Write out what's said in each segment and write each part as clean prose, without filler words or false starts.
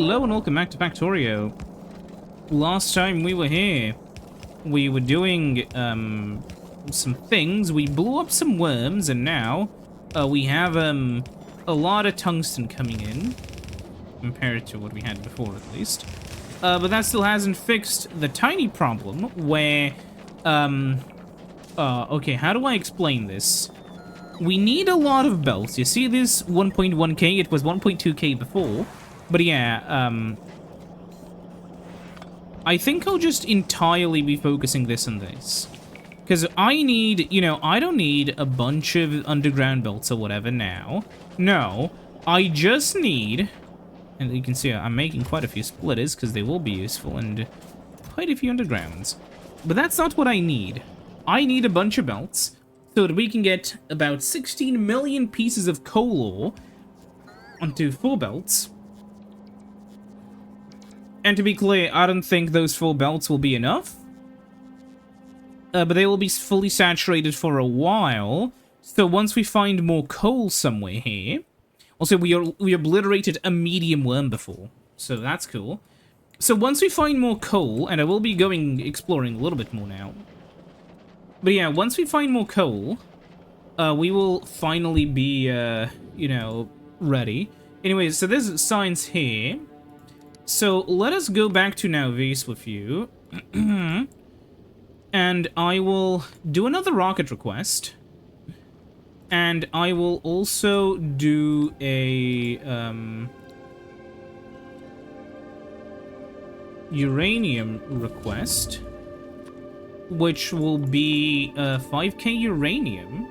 Hello and welcome back to Factorio. Last time we were here, we were doing some things. We blew up some worms, and now we have a lot of tungsten coming in compared to what we had before, at least. But that still hasn't fixed the tiny problem where okay, how do I explain this? We need a lot of belts. You see this 1.1k? It was 1.2k before. But yeah, I think I'll just entirely be focusing this on this. Because I need, you know, I don't need a bunch of underground belts or whatever now. No, I just need, and you can see I'm making quite a few splitters because they will be useful, and quite a few undergrounds. But that's not what I need. I need a bunch of belts so that we can get about 16 million pieces of coal ore onto 4 belts. And to be clear, I don't think those 4 belts will be enough. But they will be fully saturated for a while. So once we find more coal somewhere here... Also, we obliterated a medium worm before, so that's cool. So once we find more coal, and I will be going exploring a little bit more now. But yeah, once we find more coal, we will finally be, you know, ready. Anyways, so there's signs here. So let us go back to Nauvis with you. And I will do another rocket request. And I will also do a uranium request, which will be 5k uranium.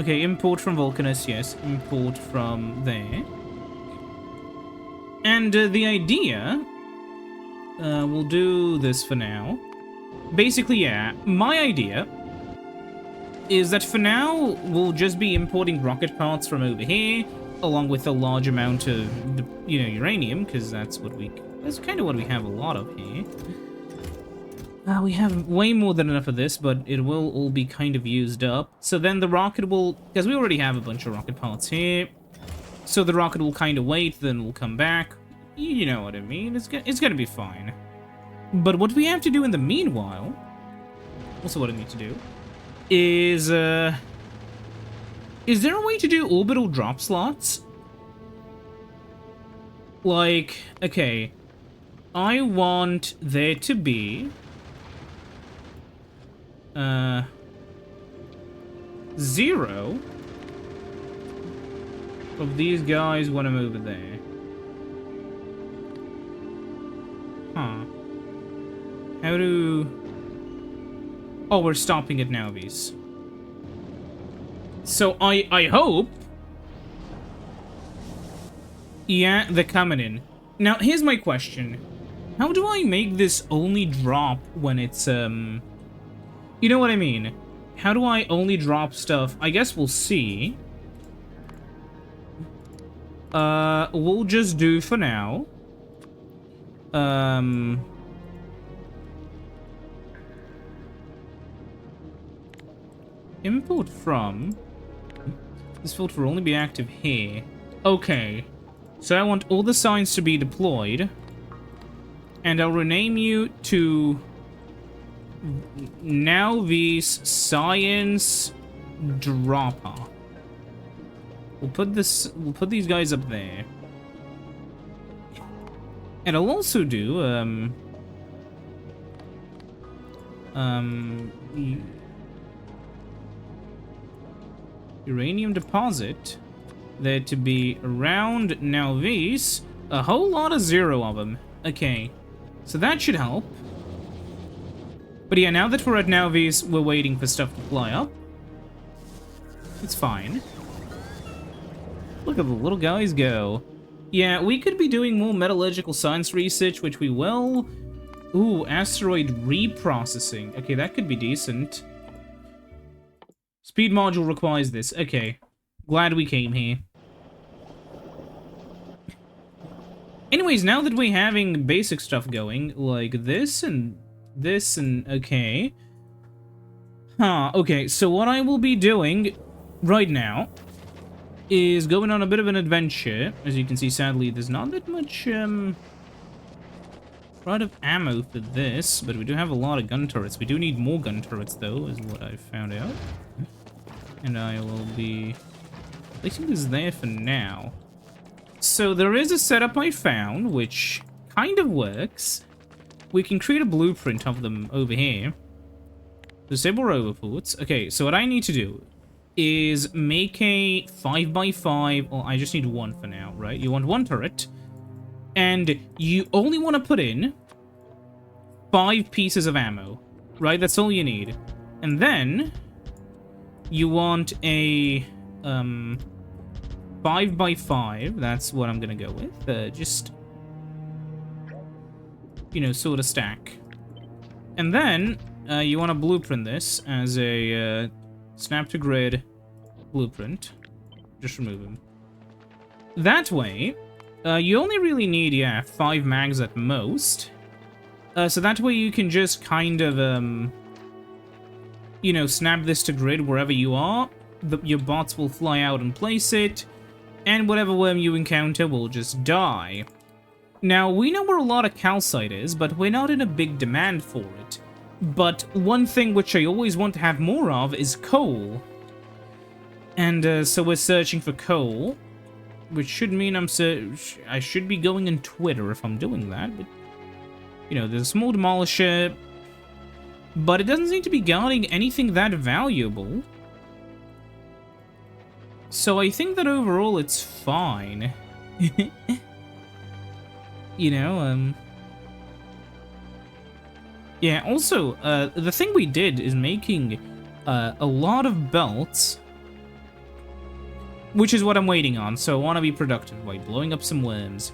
Okay, import from Vulcanus, yes, import from there. And the idea, we'll do this for now. Basically, yeah, my idea is that for now, we'll just be importing rocket parts from over here, along with a large amount of, you know, uranium, because that's kind of what we have a lot of here. We have way more than enough of this, but it will all be kind of used up. So then the rocket will, because we already have a bunch of rocket parts here, so the rocket will kind of wait, then we'll come back. You know what I mean? It's gonna be fine. But what we have to do in the meanwhile, also what I need to do, is there a way to do orbital drop slots? Like, okay, I want there to be 0 of these guys when I'm over there. Huh. How do... Oh, we're stopping at Nauvis. So I hope... Yeah, they're coming in. Now, here's my question. How do I make this only drop when it's, You know what I mean? How do I only drop stuff? I guess we'll see. We'll just do for now. Import from... This filter will only be active here. Okay. So I want all the signs to be deployed. And I'll rename you to... Nauvis Science Dropper. We'll put these guys up there. And I'll also do, uranium deposit. There to be around Nauvis. A whole lot of 0 of them. Okay. So that should help. But yeah, now that we're at Nauvis, we're waiting for stuff to fly up. It's fine. Look at the little guys go. Yeah, we could be doing more metallurgical science research, which we will. Ooh, asteroid reprocessing. Okay, that could be decent. Speed module requires this. Okay. Glad we came here. Anyways, now that we're having basic stuff going, like this and okay. Huh, okay, so what I will be doing right now is going on a bit of an adventure. As you can see, sadly, there's not that much, lot of ammo for this, but we do have a lot of gun turrets. We do need more gun turrets, though, is what I found out. And I will be placing this there for now. So there is a setup I found, which kind of works. We can create a blueprint of them over here. Disable roboports. Okay, so what I need to do is make a 5x5. Well, I just need one for now, right? You want one turret. And you only want to put in 5 pieces of ammo, right? That's all you need. And then you want a 5x5. That's what I'm gonna go with. Just, you know, sort of stack. And then you want to blueprint this as a snap to grid blueprint. Just remove them. That way, you only really need, yeah, 5 mags at most. So that way you can just kind of, you know, snap this to grid wherever you are. Your bots will fly out and place it, and whatever worm you encounter will just die. Now, we know where a lot of calcite is, but we're not in a big demand for it. But one thing which I always want to have more of is coal. And so we're searching for coal. Which should mean I should be going on Twitter if I'm doing that, but, you know, there's a small demolisher, but it doesn't seem to be guarding anything that valuable. So I think that overall it's fine. You know, yeah, also, the thing we did is making a lot of belts, which is what I'm waiting on, so I want to be productive by blowing up some worms.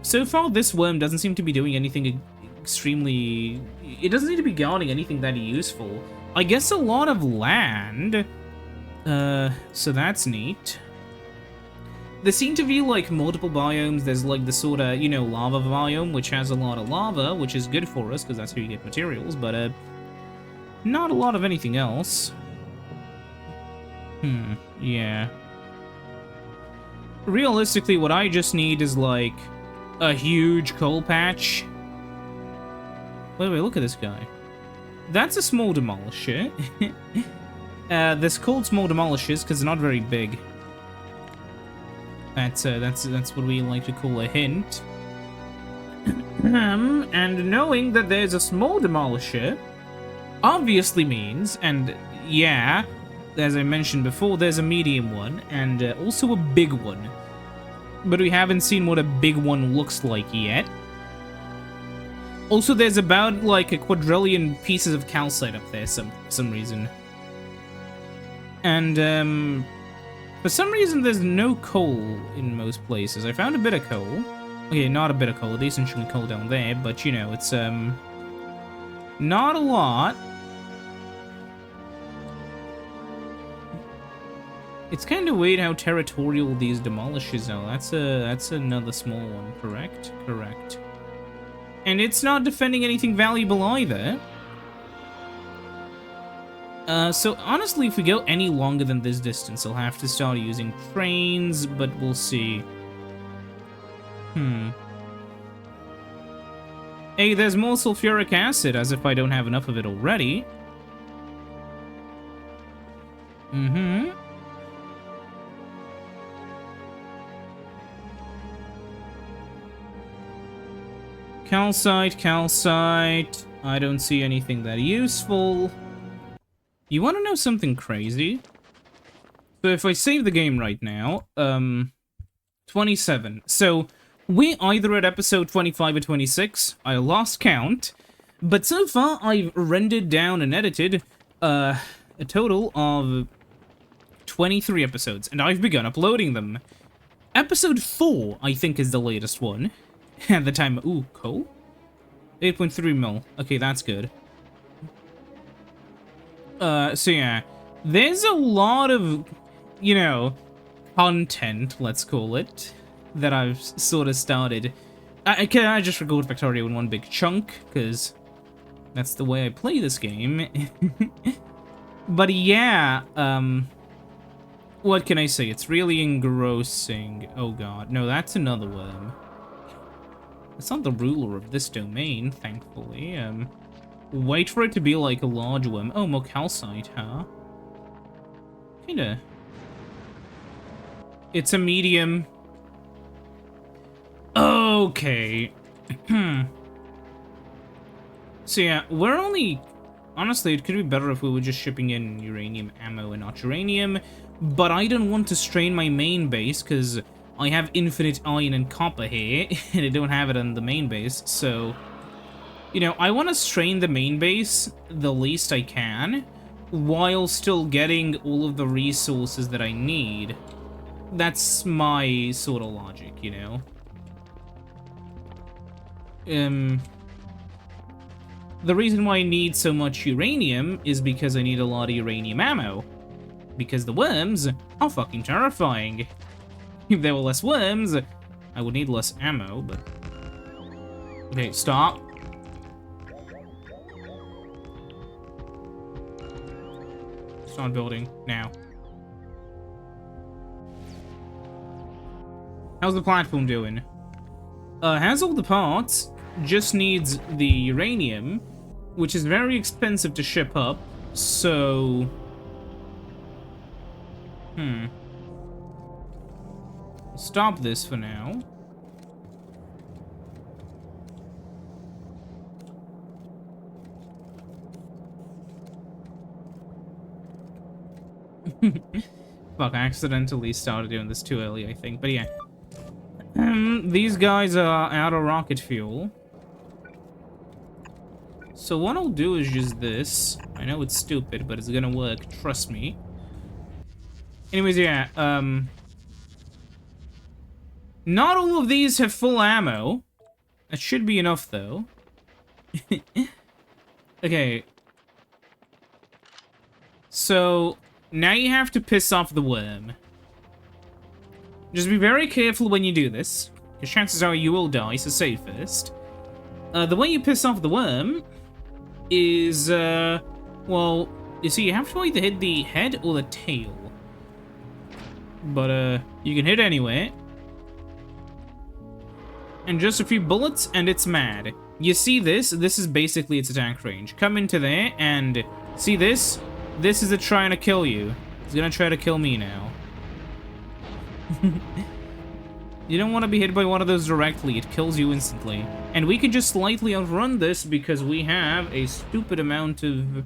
So far, this worm doesn't seem to be doing anything extremely... It doesn't seem to be guarding anything that useful. I guess a lot of land. So that's neat. There seem to be, like, multiple biomes. There's, like, the sort of, you know, lava biome, which has a lot of lava, which is good for us, because that's how you get materials, but, not a lot of anything else. Yeah. Realistically, what I just need is, like, a huge coal patch. Wait, look at this guy. That's a small demolisher. There's called small demolishers because they're not very big. That's what we like to call a hint. And knowing that there's a small demolisher obviously means, and yeah, as I mentioned before, there's a medium one, and also a big one. But we haven't seen what a big one looks like yet. Also, there's about, like, a quadrillion pieces of calcite up there for some reason. And, for some reason, there's no coal in most places. I found a bit of coal. Okay, not a bit of coal, a decent chunk of coal down there, but, you know, it's, not a lot. It's kind of weird how territorial these demolishes are. That's another small one, correct? Correct. And it's not defending anything valuable either. So honestly, if we go any longer than this distance, I'll have to start using trains, but we'll see. Hey, there's more sulfuric acid, as if I don't have enough of it already. Calcite. I don't see anything that useful. You want to know something crazy? So if I save the game right now, 27. So we're either at episode 25 or 26. I lost count. But so far, I've rendered down and edited a total of 23 episodes, and I've begun uploading them. Episode 4, I think, is the latest one. At the time, ooh, coal? 8.3 mil. Okay, that's good. So yeah, there's a lot of, you know, content, let's call it, that I've sort of started. I just record Factorio in one big chunk, because that's the way I play this game. But yeah, What can I say? It's really engrossing. Oh god. No, that's another worm. It's not the ruler of this domain, thankfully. Wait for it to be like a large worm. Oh, more calcite, huh? Kinda. It's a medium. Okay. So yeah, we're only... Honestly, it could be better if we were just shipping in uranium ammo and not uranium, but I don't want to strain my main base, because I have infinite iron and copper here, and I don't have it on the main base, so... You know, I want to strain the main base the least I can, while still getting all of the resources that I need. That's my sort of logic, you know? The reason why I need so much uranium is because I need a lot of uranium ammo. Because the worms are fucking terrifying. If there were less worms, I would need less ammo, but... Okay, stop. Start building, now. How's the platform doing? Has all the parts, just needs the uranium, which is very expensive to ship up, so... Stop this for now. Fuck, I accidentally started doing this too early, I think, but yeah. These guys are out of rocket fuel. So what I'll do is just this. I know it's stupid, but it's gonna work, trust me. Anyways, yeah, not all of these have full ammo. That should be enough, though. Okay. So, now you have to piss off the worm. Just be very careful when you do this, because chances are you will die, so save first. The way you piss off the worm is, well, you see, you have to either hit the head or the tail. But, you can hit anywhere. And just a few bullets, and it's mad. You see this? This is basically its attack range. Come into there, and see this? This is it trying to kill you. It's gonna try to kill me now. You don't want to be hit by one of those directly. It kills you instantly. And we can just slightly outrun this because we have a stupid amount of,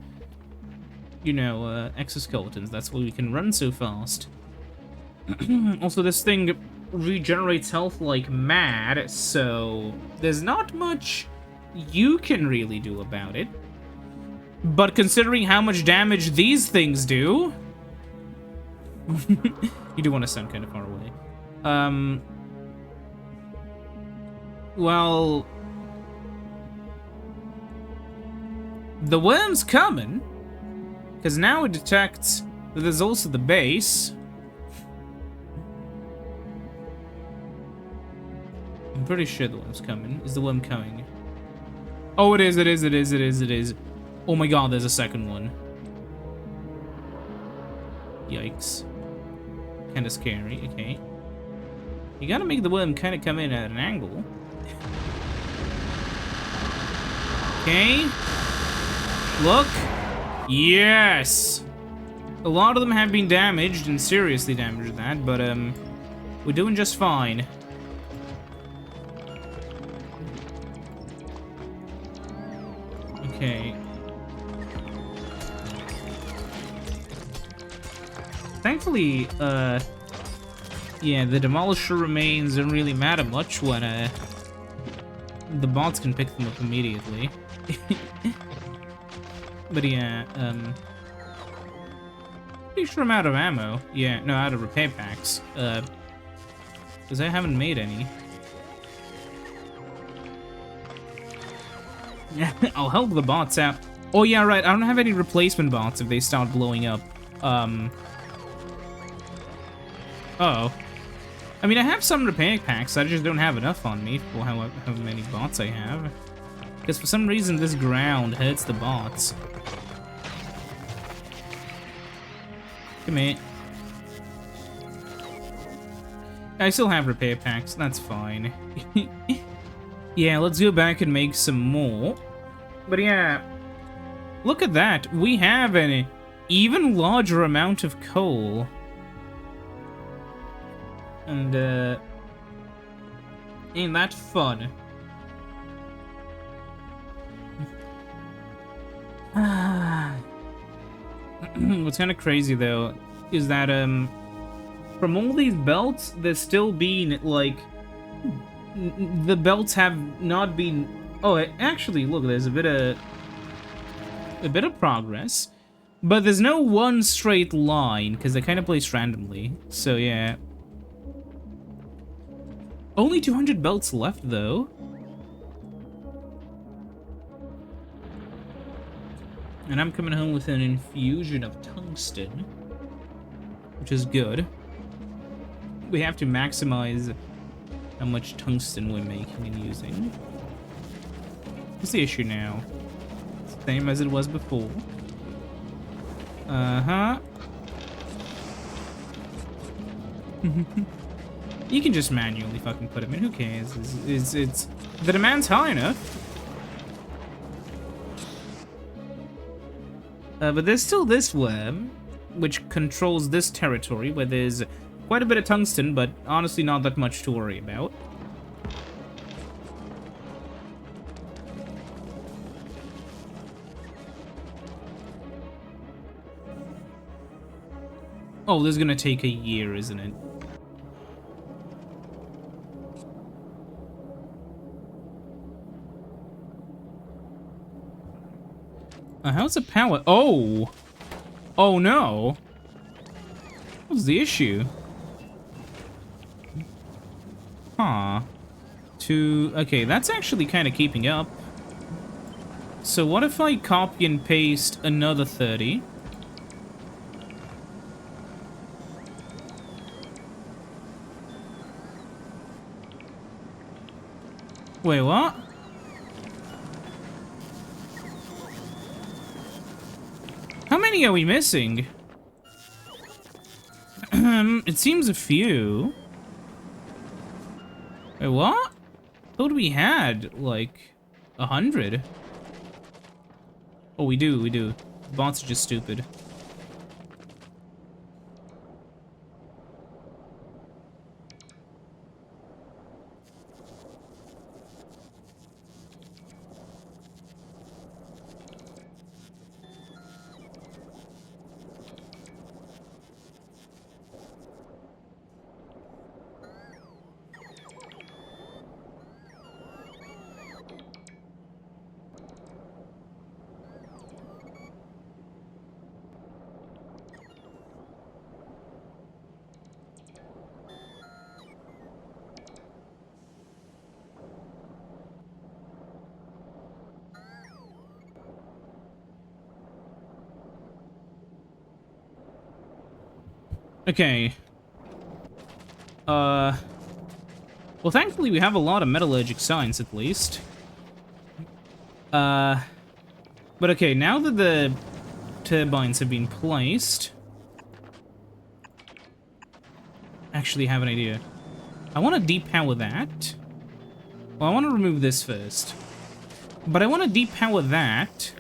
you know, exoskeletons. That's why we can run so fast. Also, this thing regenerates health like mad, so there's not much you can really do about it. But considering how much damage these things do... You do want to stand kind of far away. Well... The worm's coming, because now it detects that there's also the base. I'm pretty sure the worm's coming. Is the worm coming? Oh, it is, it is, it is, it is, it is. Oh my god, there's a second one. Yikes. Kinda scary, okay. You gotta make the worm kinda come in at an angle. Okay. Look. Yes! A lot of them have been damaged, and seriously damaged at that, but, we're doing just fine. Okay. Thankfully, yeah, the Demolisher remains don't really matter much when, the bots can pick them up immediately. But yeah, pretty sure I'm out of ammo. Yeah, no, out of repair packs. Because I haven't made any. I'll help the bots out. Oh yeah, right, I don't have any replacement bots if they start blowing up. Uh-oh. I mean, I have some repair packs, I just don't have enough on me for how many bots I have. Because for some reason this ground hurts the bots. Come here. I still have repair packs. That's fine. Yeah, let's go back and make some more. But yeah, look at that. We have an even larger amount of coal. And, ain't that fun? What's kind of crazy, though, is that, from all these belts, there's still been, like, the belts have not been... Oh, actually, look, there's a bit of progress. But there's no one straight line, because they're kind of placed randomly. So, yeah. Only 200 belts left, though. And I'm coming home with an infusion of tungsten, which is good. We have to maximize how much tungsten we're making and using. What's the issue now? Same as it was before. Uh-huh. You can just manually fucking put them in. Who cares? It's the demand's high enough. But there's still this worm, which controls this territory, where there's quite a bit of tungsten, but honestly not that much to worry about. Oh, this is gonna take a year, isn't it? How's the power? Oh! Oh no! What's the issue? Huh. Okay, that's actually kind of keeping up. So what if I copy and paste another 30? Wait, what? How many are we missing? It seems a few. Wait, what? Thought we had, like, 100. Oh, we do. Bots are just stupid. Okay. Well, thankfully we have a lot of metallurgic science, at least. But okay, now that the turbines have been placed... Actually have an idea. I want to depower that. Well, I want to remove this first. But I want to depower that.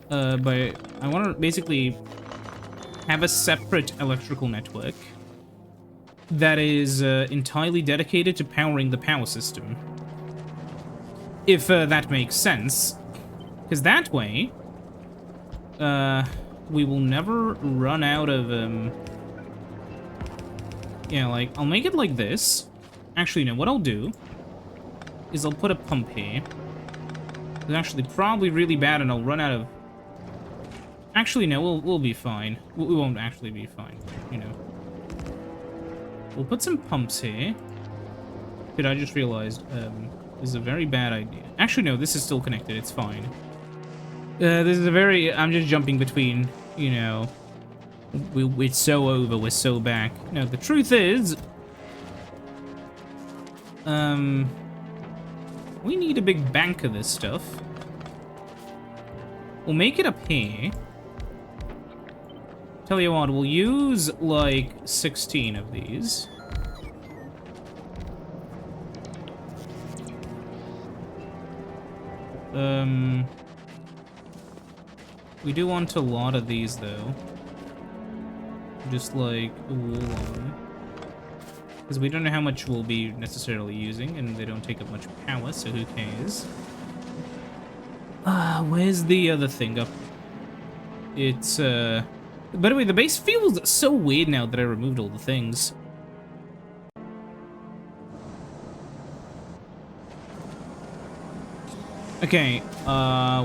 But I want to basically have a separate electrical network that is entirely dedicated to powering the power system. If that makes sense. Because that way, we will never run out of, yeah, like, I'll make it like this. Actually, no, what I'll do is I'll put a pump here. It's actually probably really bad and I'll run out of... Actually, no, we'll be fine. We won't actually be fine, you know. We'll put some pumps here. Dude, I just realized, this is a very bad idea. Actually, no, this is still connected, it's fine. This is a very... I'm just jumping between, you know... We're so over, we're so back. No, the truth is... we need a big bank of this stuff. We'll make it up here. Tell you what, we'll use, like, 16 of these. We do want a lot of these, though. Just like a wool on. Because we don't know how much we'll be necessarily using, and they don't take up much power, so who cares? Where's the other thing up? It's, By the way, the base feels so weird now that I removed all the things. Okay,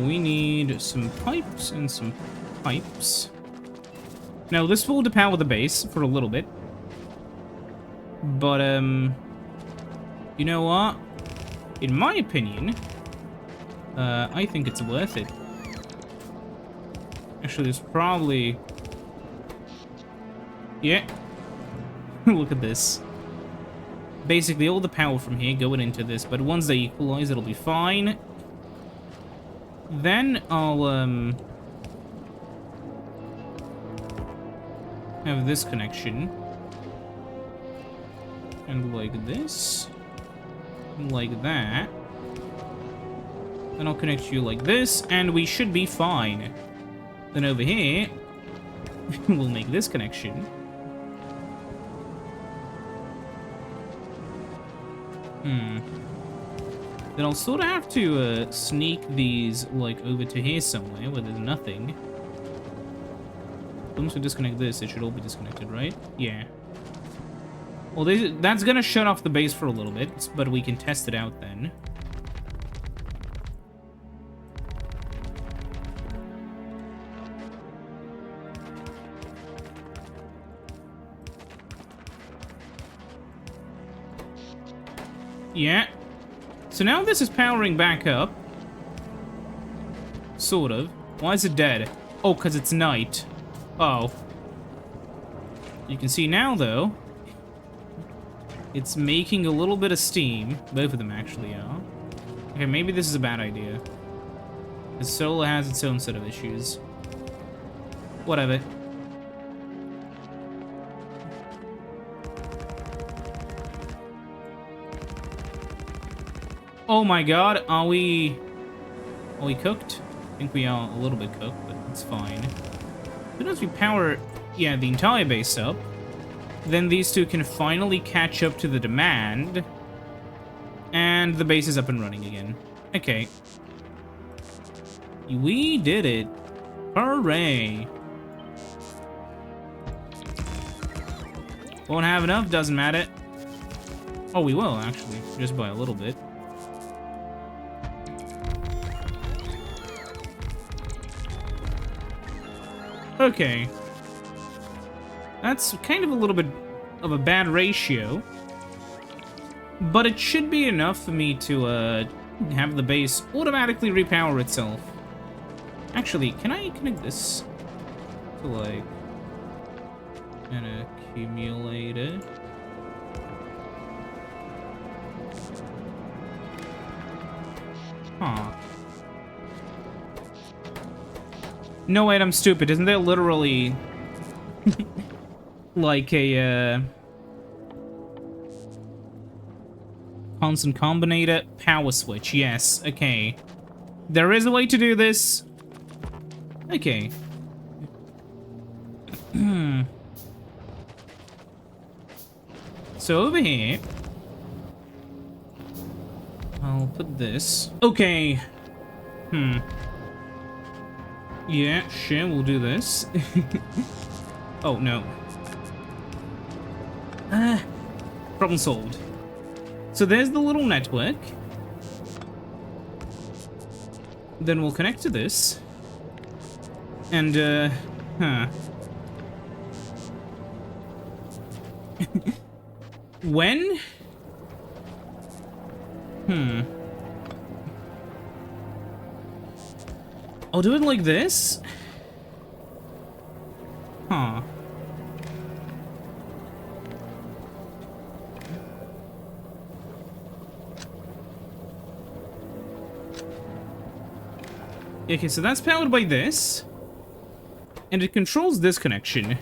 we need some pipes and some pipes. Now, this will depower the base for a little bit. But, you know what? In my opinion, I think it's worth it. Actually, there's probably... Yeah. Look at this. Basically, all the power from here going into this, but once they equalize, it'll be fine. Then I'll, have this connection. And like this. And like that. Then I'll connect you like this, and we should be fine. Then over here, we'll make this connection. Then I'll sort of have to sneak these like over to here somewhere where there's nothing. Once we disconnect this, it should all be disconnected, right? Yeah. Well, that's gonna shut off the base for a little bit, but we can test it out then. Yeah. So now this is powering back up. Sort of. Why is it dead? Oh, because it's night. Oh. You can see now, though, it's making a little bit of steam. Both of them actually are. Okay, maybe this is a bad idea. The solar has its own set of issues. Whatever. Oh my god, are we cooked? I think we are a little bit cooked, but it's fine. As soon as we power, yeah, the entire base up, then these two can finally catch up to the demand, and the base is up and running again. Okay. We did it. Hooray. Won't have enough, doesn't matter. Oh, we will, actually, just by a little bit. Okay. That's kind of a little bit of a bad ratio. But it should be enough for me to have the base automatically repower itself. Actually, can I connect this to, like, an accumulator? Huh. No, wait, I'm stupid. Isn't there literally like a constant combinator power switch? Yes, okay. There is a way to do this. Okay. So over here, I'll put this. Okay. Yeah, sure, we'll do this. Oh, no. Problem solved. So there's the little network. Then we'll connect to this. And, when? I'll do it like this? Huh. Okay, so that's powered by this. And it controls this connection.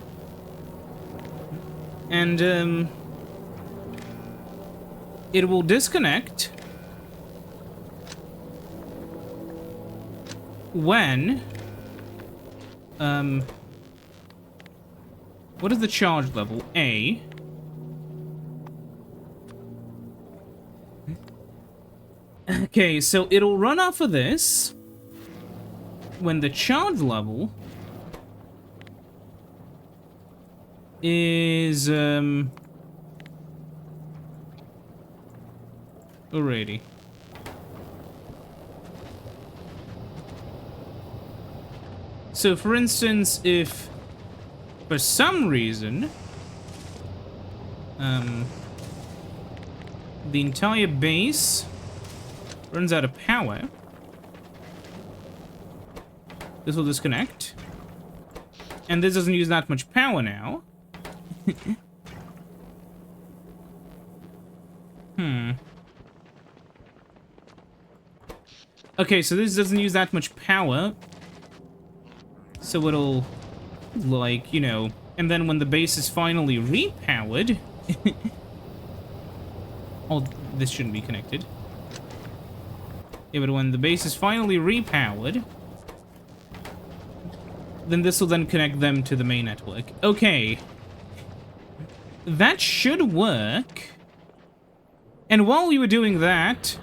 And, it will disconnect. when... What is the charge level? A. Okay, so it'll run off of this when the charge level is, alrighty. So, for instance, if for some reason the entire base runs out of power, this will disconnect. And this doesn't use that much power now. Okay, so this doesn't use that much power. So it'll, like, you know... And then when the base is finally repowered... Oh, this shouldn't be connected. Yeah, but when the base is finally repowered... Then this will then connect them to the main network. Okay. That should work. And while we were doing that...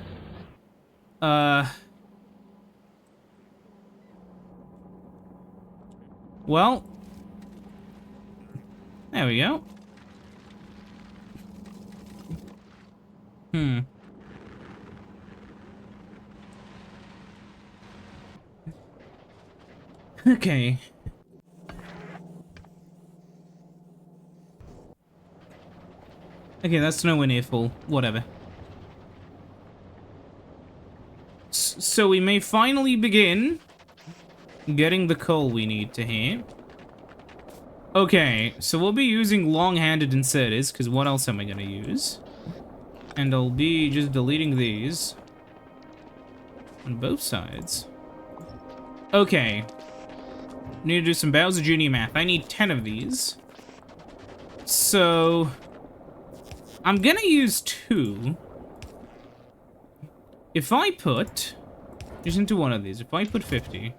Well... There we go. Okay. Okay, that's nowhere near full. Whatever. So we may finally begin getting the coal we need to here. Okay, so we'll be using long-handed inserters, because what else am I going to use? And I'll be just deleting these on both sides. Okay. Need to do some Bowser Jr. math. I need 10 of these. So... I'm gonna use 2. If I put... Just into one of these. If I put 50...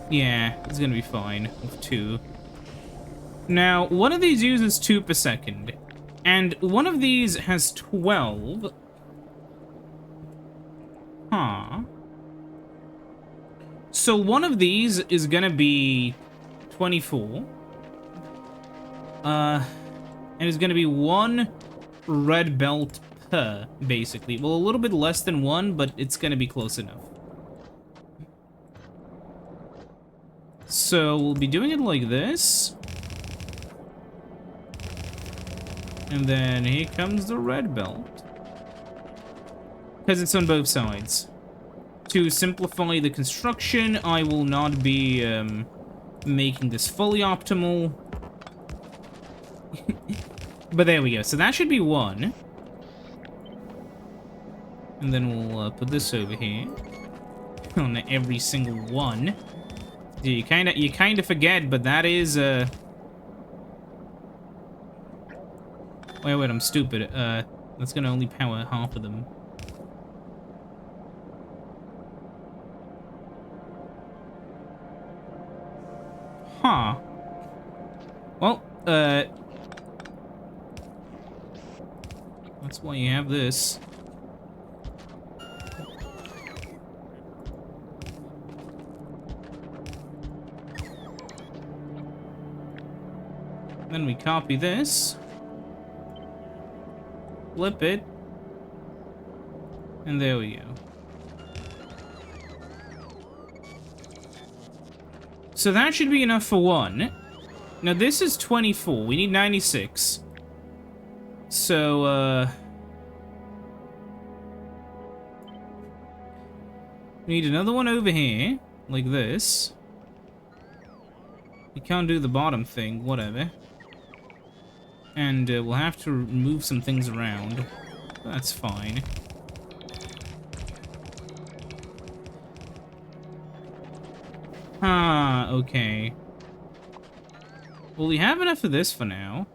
Yeah, it's gonna be fine with 2. Now, one of these uses 2 per second. And one of these has 12. Huh. So one of these is gonna be 24. And it's gonna be 1 red belt per, basically. Well, a little bit less than 1, but it's gonna be close enough. So we'll be doing it like this. And then here comes the red belt. Because it's on both sides. To simplify the construction, I will not be making this fully optimal. But there we go. So that should be 1. And then we'll put this over here. On every single one. You kind of forget, but that is wait, I'm stupid. That's gonna only power half of them. Huh. Well, that's why you have this. Then we copy this, flip it, and there we go. So that should be enough for 1. Now this is 24. We need 96. So, we need another one over here, like this. We can't do the bottom thing, whatever. And we'll have to move some things around. That's fine. Ah, okay. Well, we have enough of this for now.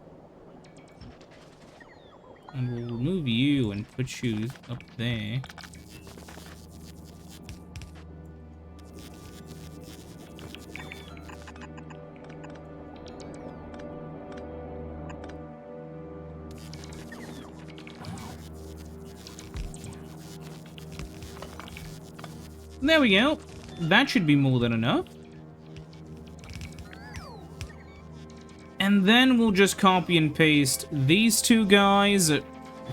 And we'll remove you and put you up there. There we go. That should be more than enough. And then we'll just copy and paste these two guys. If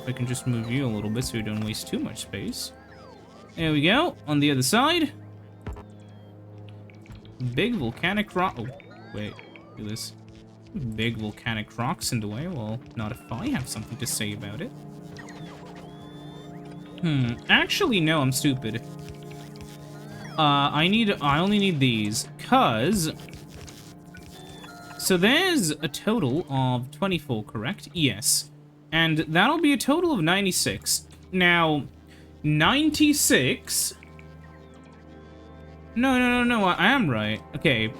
I can just move you a little bit so we don't waste too much space. There we go. On the other side. Big volcanic rock. Oh, wait. Do this. Big volcanic rocks in the way. Well, not if I have something to say about it. Actually, no, I'm stupid. I only need these, cause... So there's a total of 24, correct? Yes. And that'll be a total of 96. Now, 96... No, I am right. Okay,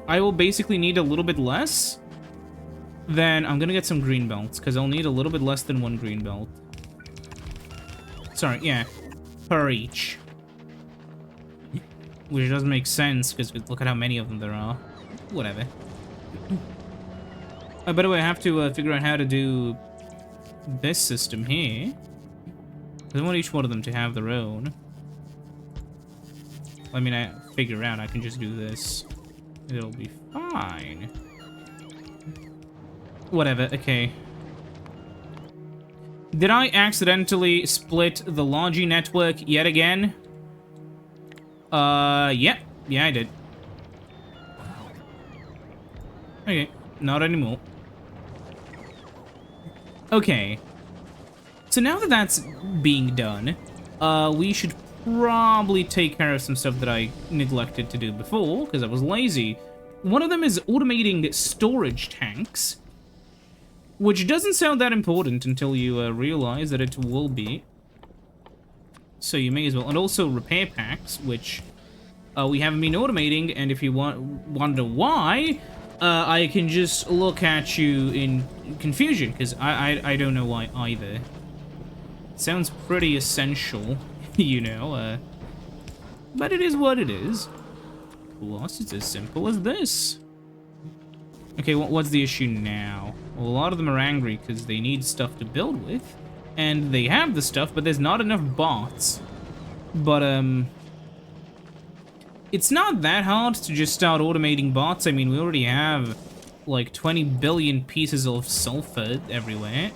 I will basically need a little bit less. Then I'm gonna get some green belts, because I'll need a little bit less than one green belt. Sorry, yeah, per each. Which doesn't make sense, because look at how many of them there are. Whatever. By the way, I have to figure out how to do this system here. I want each one of them to have their own. I mean, I figure out I can just do this. It'll be fine. Whatever, okay. Did I accidentally split the Logi network yet again? Yeah. Yeah, I did. Okay, not anymore. Okay. So now that that's being done, we should probably take care of some stuff that I neglected to do before, because I was lazy. One of them is automating storage tanks, which doesn't sound that important until you realize that it will be. So you may as well. And also repair packs, which we haven't been automating, and if you wonder why, I can just look at you in confusion, because I don't know why either. Sounds pretty essential, you know, but it is what it is. Plus, it's as simple as this. Okay, what's the issue now? Well, a lot of them are angry because they need stuff to build with, and they have the stuff, but there's not enough bots. But, it's not that hard to just start automating bots. I mean, we already have, like, 20 billion pieces of sulfur everywhere.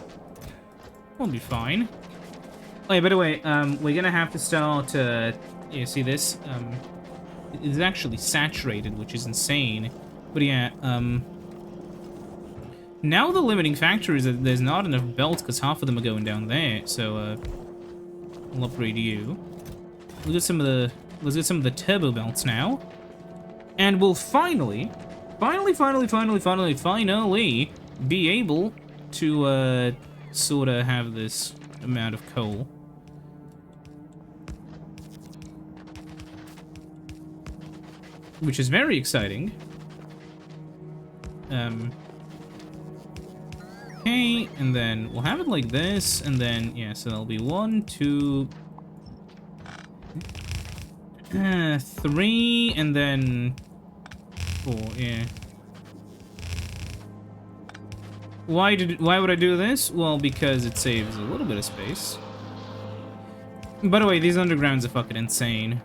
We'll be fine. Oh, yeah, by the way, we're gonna have to start, you see this? It's actually saturated, which is insane. But yeah, now the limiting factor is that there's not enough belts, because half of them are going down there, so, I'll upgrade you. Let's get some of the turbo belts now. And we'll finally be able to, sort of have this amount of coal. Which is very exciting. Okay, and then we'll have it like this, and then, yeah, so there'll be 1, 2, 3, and then 4, yeah. Why would I do this? Well, because it saves a little bit of space. By the way, these undergrounds are fucking insane.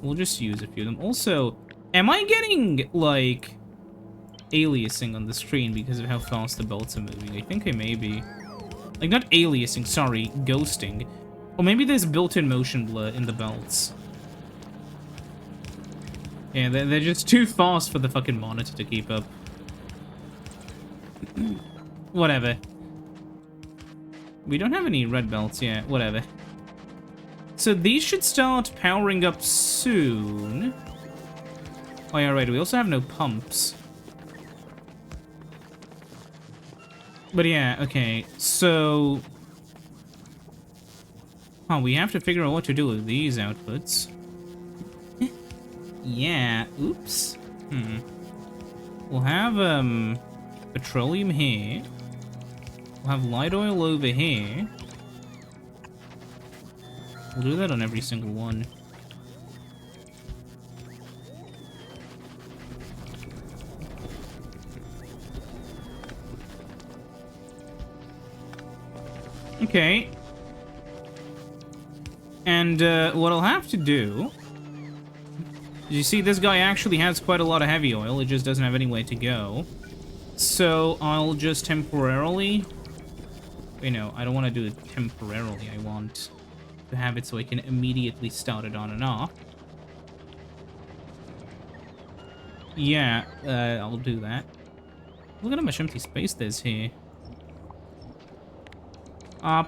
We'll just use a few of them. Also, am I getting, like, aliasing on the screen because of how fast the belts are moving? I think I may be. Like, not aliasing, sorry, ghosting. Or maybe there's built-in motion blur in the belts. Yeah, they're just too fast for the fucking monitor to keep up. Whatever. We don't have any red belts yet, whatever. So these should start powering up soon. Oh yeah, right, we also have no pumps. But yeah, okay, so... Oh, we have to figure out what to do with these outputs. Yeah, oops. We'll have, petroleum here. We'll have light oil over here. We'll do that on every single one. Okay. And what I'll have to do... You see, this guy actually has quite a lot of heavy oil. It just doesn't have any way to go. So I'll just temporarily... Wait, no, I don't want to do it temporarily. I want to have it so I can immediately start it on and off. Yeah, I'll do that. Look at how much empty space there's here.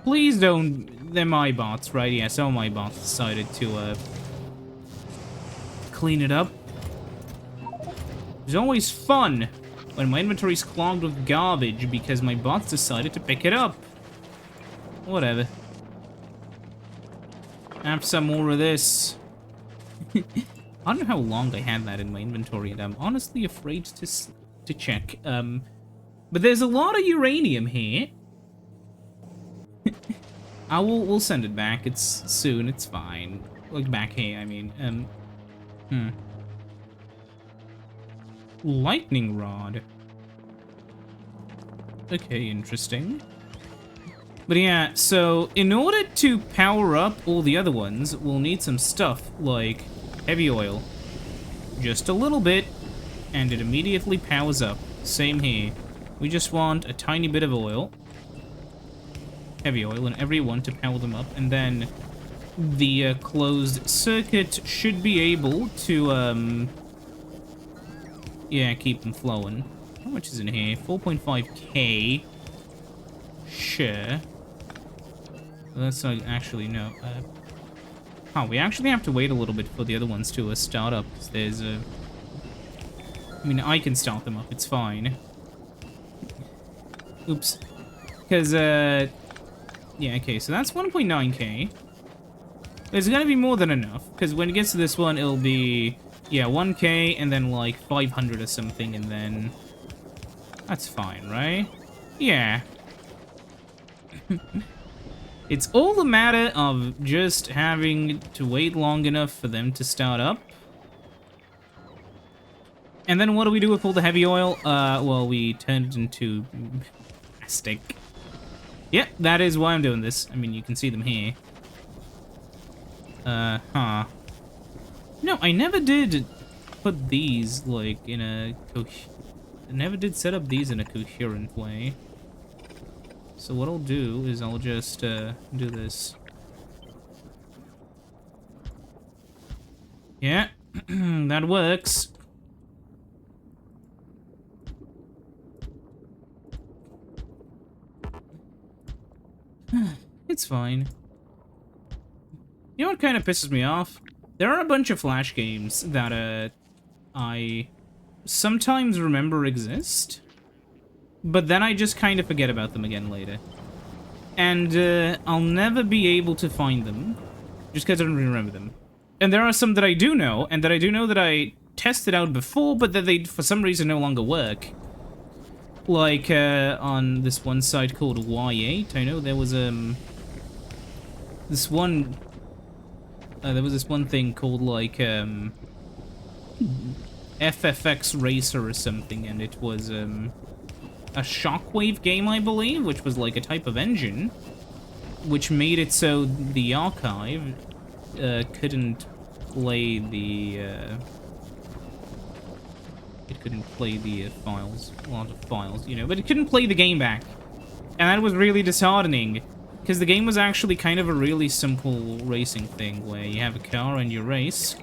Please don't... They're my bots, right? Yeah, some of my bots decided to, clean it up. It's always fun when my inventory's clogged with garbage because my bots decided to pick it up. Whatever. Have some more of this. I don't know how long I had that in my inventory, and I'm honestly afraid to check. But there's a lot of uranium here. We'll send it back. It's soon. It's fine. Like back here, I mean. Lightning rod. Okay, interesting. But yeah, so in order to power up all the other ones, we'll need some stuff like heavy oil. Just a little bit, and it immediately powers up. Same here. We just want a tiny bit of oil. Heavy oil in every one to power them up, and then the closed circuit should be able to, yeah, keep them flowing. How much is in here? 4.5k. Sure. That's actually, no. We actually have to wait a little bit for the other ones to start up, because there's a... I mean, I can start them up, it's fine. Oops. Because, yeah, okay, so that's 1.9k. There's gonna be more than enough, because when it gets to this one, it'll be, yeah, 1k, and then, like, 500 or something, and then... That's fine, right? Yeah. It's all a matter of just having to wait long enough for them to start up. And then what do we do with all the heavy oil? Well, we turn it into plastic. Yep, that is why I'm doing this. I mean, you can see them here. No, I never did put these, like, in a... I never did set up these in a coherent way. So what I'll do is I'll just, do this. Yeah, that works. It's fine. You know what kind of pisses me off? There are a bunch of Flash games that, I sometimes remember exist, but then I just kind of forget about them again later. And, I'll never be able to find them, just because I don't remember them. And there are some that I do know, and that I do know that I tested out before, but that they, for some reason, no longer work. Like, on this one site called Y8, I know there was, this one... there was this one thing called, like, FFX Racer or something, and it was, a Shockwave game, I believe, which was, like, a type of engine, which made it so the archive, couldn't play the, it couldn't play the, files, a lot of files, you know, but it couldn't play the game back, and that was really disheartening. Because the game was actually kind of a really simple racing thing, where you have a car and you race.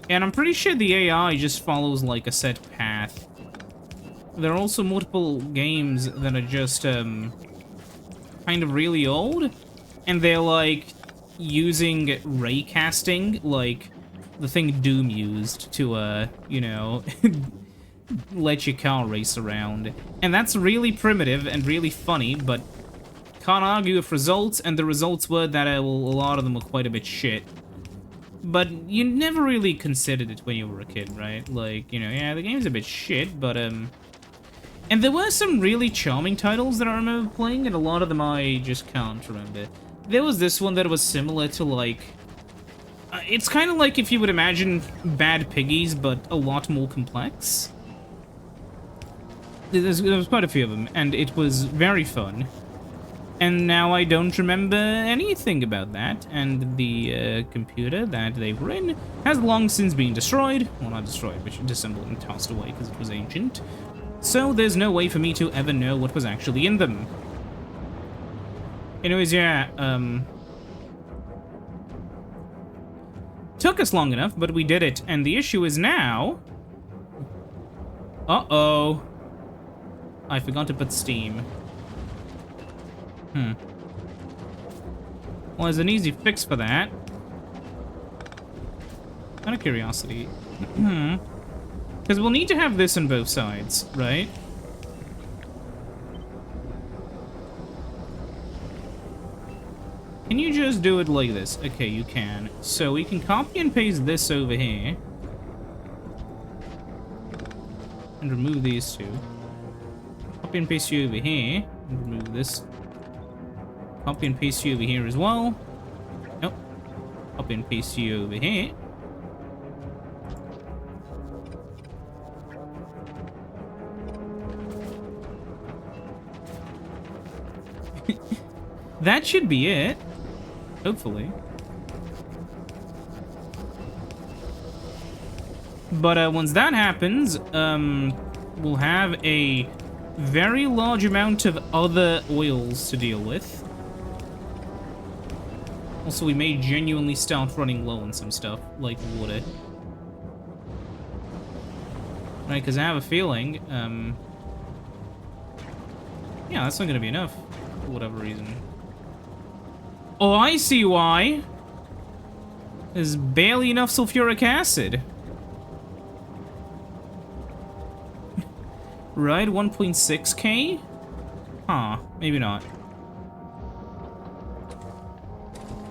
And I'm pretty sure the AI just follows, like, a set path. There are also multiple games that are just, kind of really old. And they're, like, using raycasting, like the thing Doom used to, you know, let your car race around. And that's really primitive and really funny, but... Can't argue with results, and the results were that a lot of them were quite a bit shit. But you never really considered it when you were a kid, right? Like, you know, yeah, the game's a bit shit, but, And there were some really charming titles that I remember playing, and a lot of them I just can't remember. There was this one that was similar to, like... it's kind of like if you would imagine Bad Piggies, but a lot more complex. There was quite a few of them, and it was very fun. And now I don't remember anything about that, and the computer that they were in has long since been destroyed. Well, not destroyed, but disassembled and tossed away because it was ancient. So there's no way for me to ever know what was actually in them. Anyways, yeah, took us long enough, but we did it, and the issue is now... Uh-oh. I forgot to put steam. Well, there's an easy fix for that. Out of curiosity. Because we'll need to have this on both sides, right? Can you just do it like this? Okay, you can. So we can copy and paste this over here. And remove these two. Copy and paste you over here. And remove this. Copy and paste you over here as well. Nope. Copy and paste you over here. That should be it. Hopefully. But once that happens, we'll have a very large amount of other oils to deal with. Also, we may genuinely start running low on some stuff, like water. Right, because I have a feeling, yeah, that's not going to be enough, for whatever reason. Oh, I see why! There's barely enough sulfuric acid. Right, 1.6k? Huh, maybe not.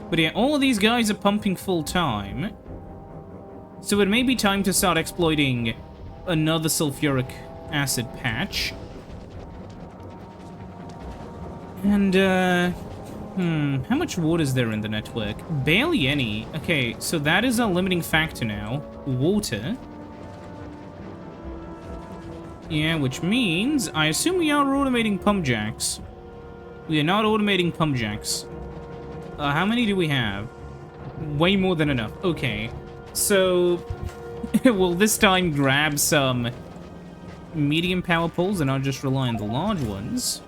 But yeah, all of these guys are pumping full time. So it may be time to start exploiting another sulfuric acid patch. And, how much water is there in the network? Barely any. Okay, so that is our limiting factor now. Water. Yeah, which means, I assume we are automating pump jacks. We are not automating pump jacks. How many do we have? Way more than enough. Okay. So, we'll this time grab some medium power poles and not just rely on the large ones.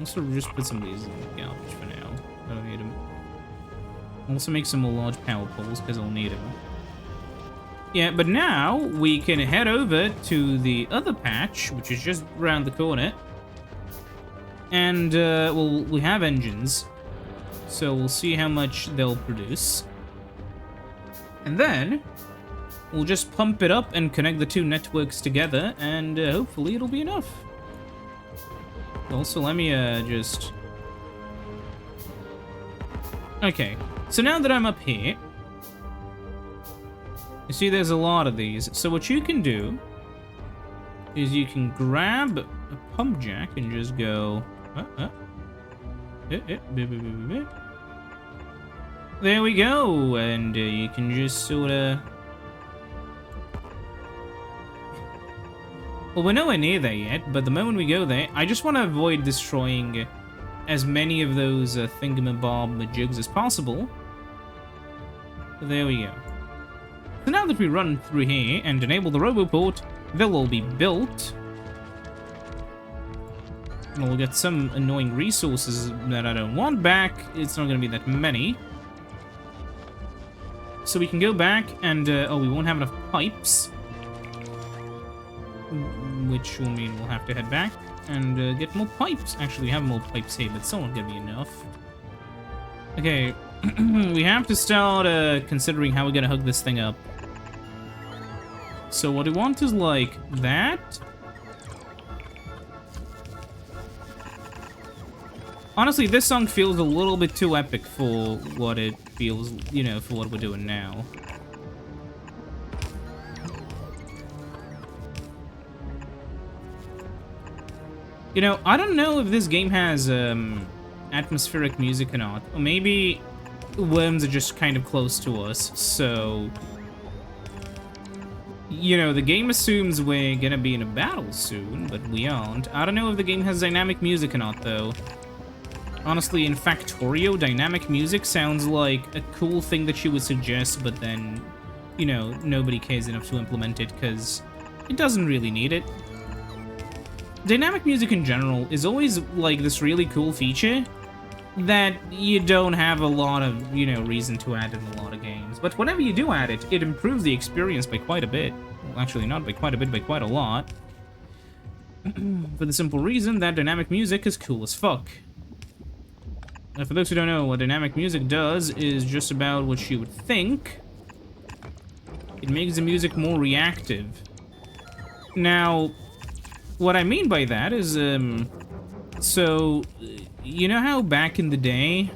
Also, just put some of these in the garbage for now. I don't need them. Also make some more large power poles because I'll need them. Yeah, but now we can head over to the other patch, which is just around the corner. And, well, we have engines. So we'll see how much they'll produce. And then, we'll just pump it up and connect the two networks together, and hopefully it'll be enough. Also, let me just... Okay, so now that I'm up here, you see there's a lot of these. So what you can do is you can grab a pump jack and just go... There we go, and you can just sort of... Well, we're nowhere near there yet, but the moment we go there, I just want to avoid destroying as many of those thingamabob jigs as possible. There we go. So now that we run through here and enable the roboport, they'll all be built. And we'll get some annoying resources that I don't want back. It's not going to be that many. So we can go back and, oh, we won't have enough pipes. Which will mean we'll have to head back and get more pipes. Actually, we have more pipes here, but it's not going to be enough. Okay, we have to start considering how we're going to hook this thing up. So what we want is like that. Honestly, this song feels a little bit too epic for what it feels, you know, for what we're doing now. You know, I don't know if this game has atmospheric music or not. Or maybe worms are just kind of close to us, so... You know, the game assumes we're gonna be in a battle soon, but we aren't. I don't know if the game has dynamic music or not, though. Honestly, in Factorio, dynamic music sounds like a cool thing that you would suggest, but then, you know, nobody cares enough to implement it, because it doesn't really need it. Dynamic music in general is always, like, this really cool feature that you don't have a lot of, you know, reason to add in a lot of games. But whenever you do add it, it improves the experience by quite a bit. Well, actually, not by quite a bit, by quite a lot. For the simple reason that dynamic music is cool as fuck. Now, for those who don't know, what dynamic music does is just about what you would think. It makes the music more reactive. Now, what I mean by that is, so, you know how back in the day,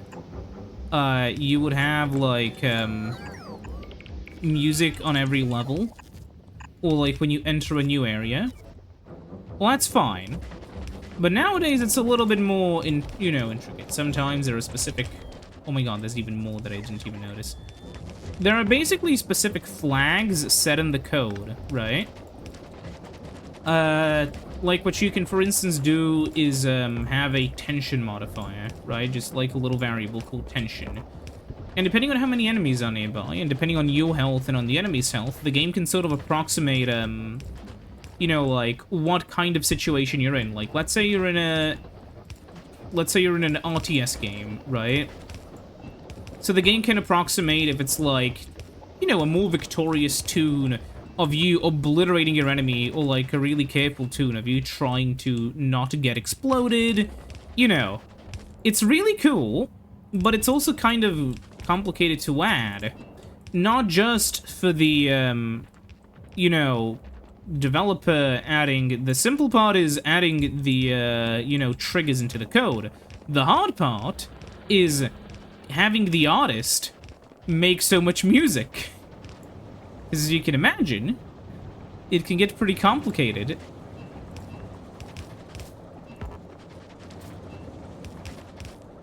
you would have, like, music on every level? Or, like, when you enter a new area? Well, that's fine. But nowadays, it's a little bit more, intricate. Sometimes there are specific... Oh my god, there's even more that I didn't even notice. There are basically specific flags set in the code, right? Like what you can, for instance, do is have a tension modifier, right? Just like a little variable called tension. And depending on how many enemies are nearby, and depending on your health and on the enemy's health, the game can sort of approximate, you know, like, what kind of situation you're in. Like, let's say you're in an RTS game, right? So the game can approximate if it's like, you know, a more victorious tune of you obliterating your enemy, or like a really careful tune of you trying to not get exploded. You know, it's really cool, but it's also kind of complicated to add. Not just for the, you know, developer adding... The simple part is adding the, you know, triggers into the code. The hard part is having the artist make so much music. As you can imagine, it can get pretty complicated.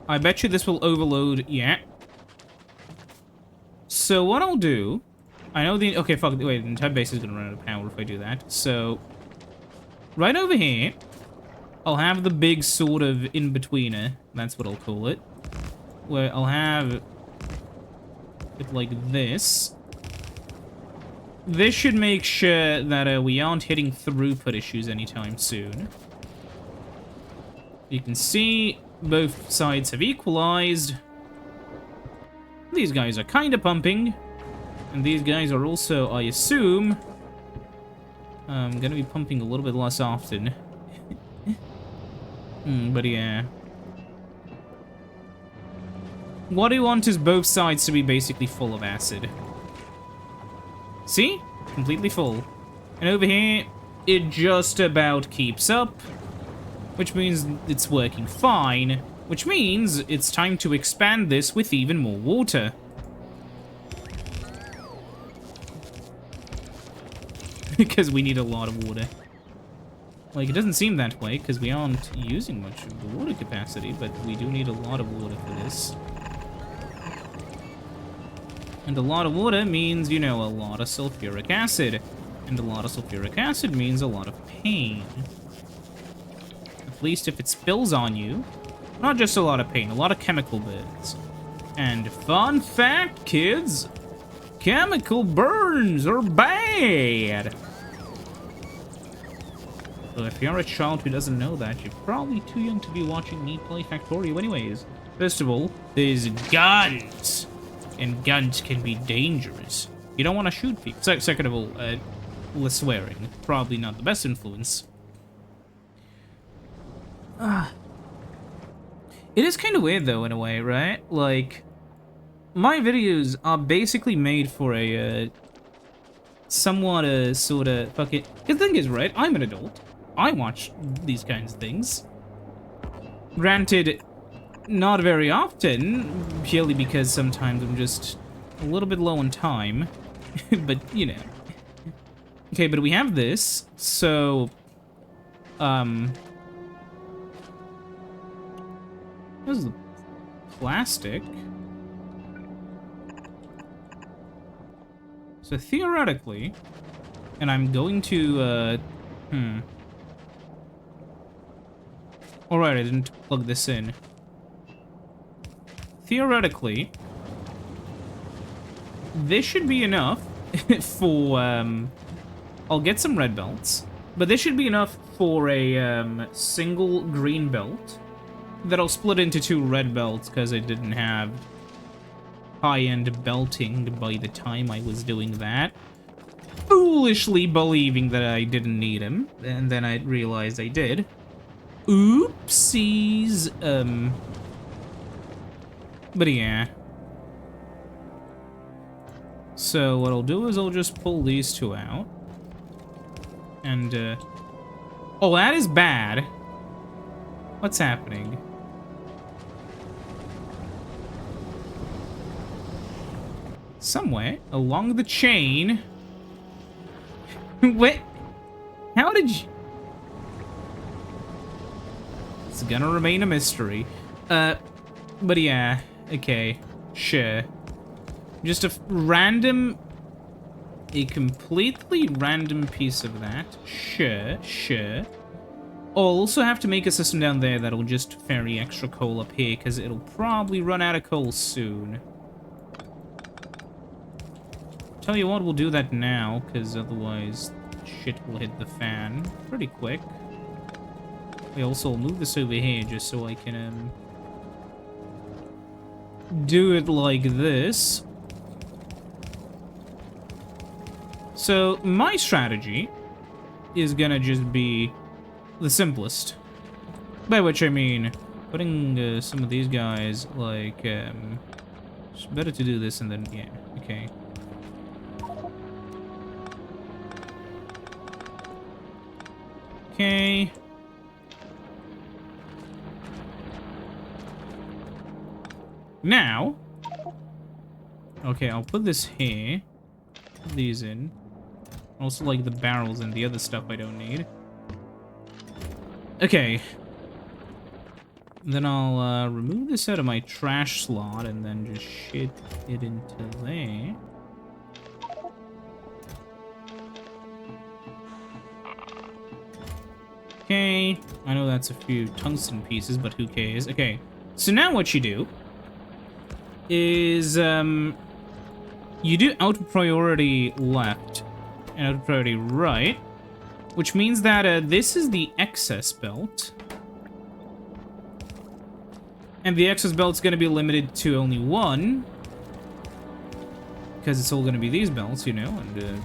I bet you this will overload. Yeah. So what I'll do... I know the... Okay, fuck. Wait, the entire base is going to run out of power if I do that. So, right over here, I'll have the big sort of in-betweener. That's what I'll call it. Where I'll have it like this. This should make sure that we aren't hitting throughput issues anytime soon. You can see both sides have equalized. These guys are kind of pumping. And these guys are also, I assume, going to be pumping a little bit less often. But yeah. What I want is both sides to be basically full of acid. See? Completely full. And over here, it just about keeps up. Which means it's working fine. Which means it's time to expand this with even more water. Because we need a lot of water. Like, it doesn't seem that way, because we aren't using much of the water capacity, but we do need a lot of water for this. And a lot of water means, you know, a lot of sulfuric acid. And a lot of sulfuric acid means a lot of pain. At least if it spills on you. Not just a lot of pain, a lot of chemical burns. And fun fact, kids, chemical burns are bad. So if you're a child who doesn't know that, you're probably too young to be watching me play Factorio anyways. First of all, there's guns. And guns can be dangerous. You don't want to shoot people. Second of all, less swearing. Probably not the best influence. It is kind of weird, though, in a way, right? Like, my videos are basically made for a, somewhat, sort of, fuck it. The thing is, right, I'm an adult. I watch these kinds of things. Granted, not very often, purely because sometimes I'm just a little bit low on time. But, you know. Okay, but we have this, so, This is the plastic. So theoretically, and I'm going to, Alright, I didn't plug this in. Theoretically, this should be enough for, I'll get some red belts, but this should be enough for a, single green belt that I'll split into 2 red belts because I didn't have high-end belting by the time I was doing that. Foolishly believing that I didn't need him, and then I realized I did. Oopsies. But yeah. So what I'll do is I'll just pull these 2 out. And, oh, that is bad. What's happening? Somewhere along the chain. What? How did you... It's gonna remain a mystery. But yeah, okay, sure. Just a random... A completely random piece of that. Sure, sure. I'll also have to make a system down there that'll just ferry extra coal up here, because it'll probably run out of coal soon. Tell you what, we'll do that now, because otherwise shit will hit the fan pretty quick. We also will move this over here just so I can do it like this. So my strategy is gonna just be the simplest. By which I mean putting some of these guys like it's better to do this and then yeah, okay. Okay. Now, okay, I'll put this here. Put these in. Also, like the barrels and the other stuff I don't need. Okay. Then I'll remove this out of my trash slot and then just shit it into there. Okay, I know that's a few tungsten pieces, but who cares? Okay, so now what you do is, you do out priority left and out priority right, which means that this is the excess belt. And the excess belt's gonna be limited to only 1, because it's all gonna be these belts, you know, and,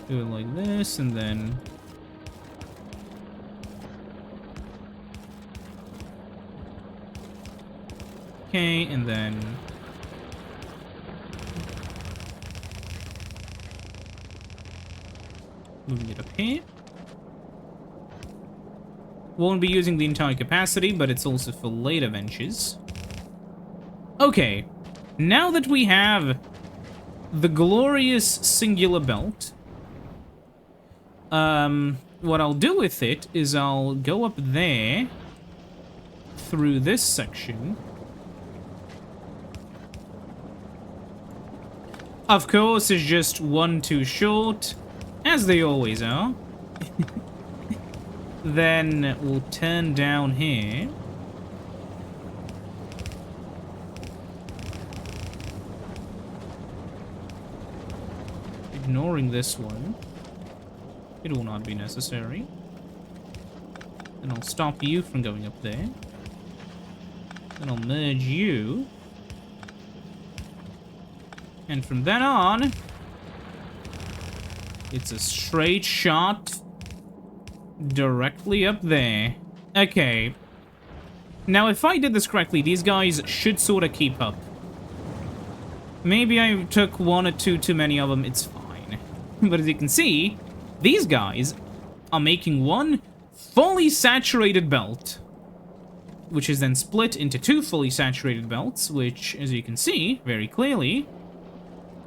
do it like this, and then... Okay, and then... Moving it up here. Won't be using the entire capacity, but it's also for later ventures. Okay, now that we have the glorious singular belt... what I'll do with it is I'll go up there through this section. Of course, it's just 1 too short, as they always are. Then we'll turn down here. Ignoring this one. It will not be necessary. Then I'll stop you from going up there. Then I'll merge you. And from then on, it's a straight shot directly up there. Okay. Now, if I did this correctly, these guys should sort of keep up. Maybe I took 1 or 2 too many of them. It's fine. But as you can see... These guys are making 1 fully saturated belt, which is then split into 2 fully saturated belts, which, as you can see very clearly,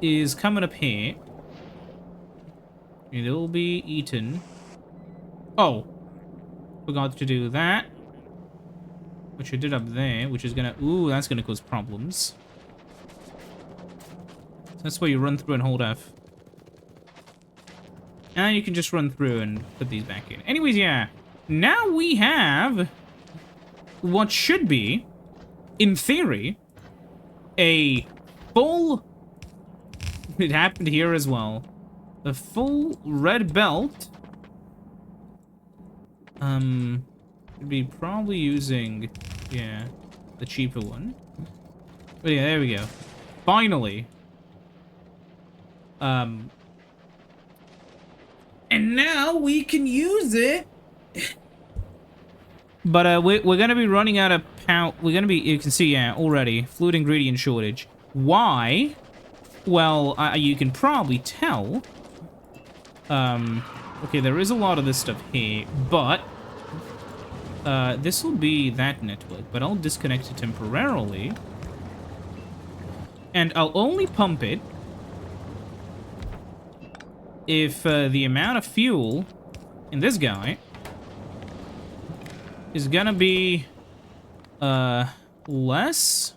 is coming up here. It'll be eaten. Oh. Forgot to do that. Which I did up there, which is gonna... Ooh, that's gonna cause problems. So that's where you run through and hold F. And you can just run through and put these back in. Anyways, yeah. Now we have what should be, in theory, a full... It happened here as well. A full red belt. Should be probably using, yeah, the cheaper one. But yeah, there we go. Finally. And now we can use it. But we're gonna be running out of power. We're gonna be, you can see, yeah, already fluid ingredient shortage. Why? Well, you can probably tell. Okay, there is a lot of this stuff here, but this will be that network, but I'll disconnect it temporarily. And I'll only pump it if the amount of fuel in this guy is gonna be less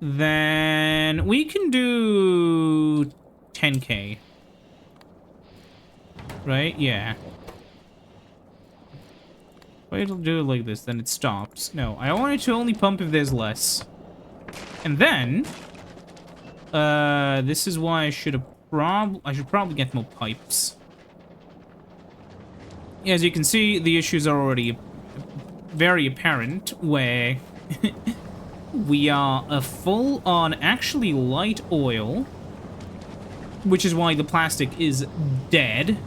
than... We can do 10K. Right? Yeah. If I do it like this, then it stops. No, I want it to only pump if there's less. And then, this is why I should probably get more pipes. As you can see, the issues are already very apparent, where we are full on actually light oil, which is why the plastic is dead.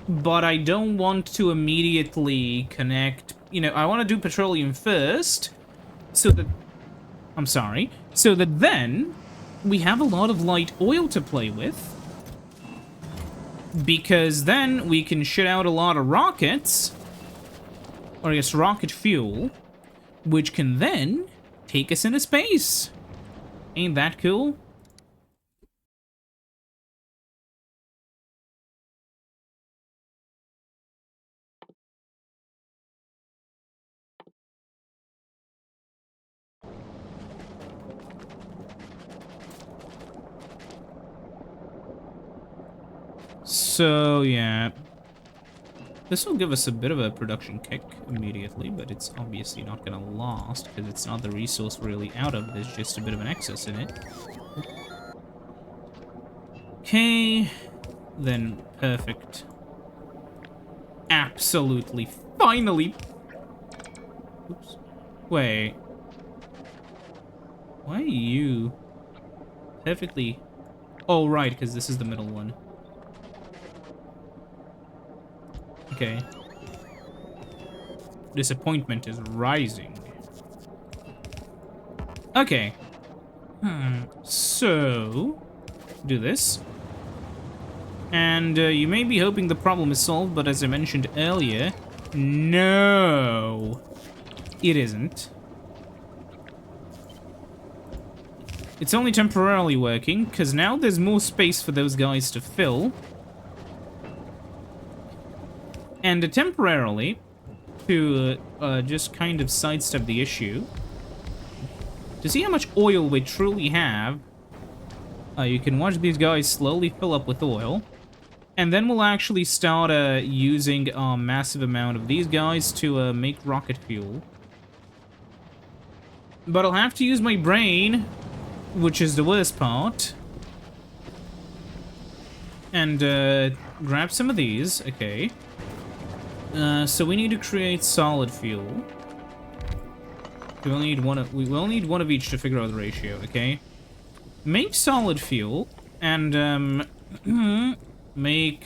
But I don't want to immediately connect, you know, I want to do petroleum first, so that, I'm sorry, so that then we have a lot of light oil to play with, because then we can shit out a lot of rockets, or I guess rocket fuel, which can then take us into space. Ain't that cool? So, yeah. This will give us a bit of a production kick immediately, but it's obviously not gonna last, because it's not the resource really out of, there's just a bit of an excess in it. Okay. Then, perfect. Absolutely. Finally! Oops. Wait. Why are you... perfectly... Oh, right, because this is the middle one. Okay. Disappointment is rising. Okay. So... do this. And you may be hoping the problem is solved, but as I mentioned earlier, no, it isn't. It's only temporarily working, because now there's more space for those guys to fill. And temporarily, to just kind of sidestep the issue, to see how much oil we truly have, you can watch these guys slowly fill up with oil. And then we'll actually start using a massive amount of these guys to make rocket fuel. But I'll have to use my brain, which is the worst part. And grab some of these, okay. So we need to create solid fuel. We will need one of each to figure out the ratio, okay? Make solid fuel and make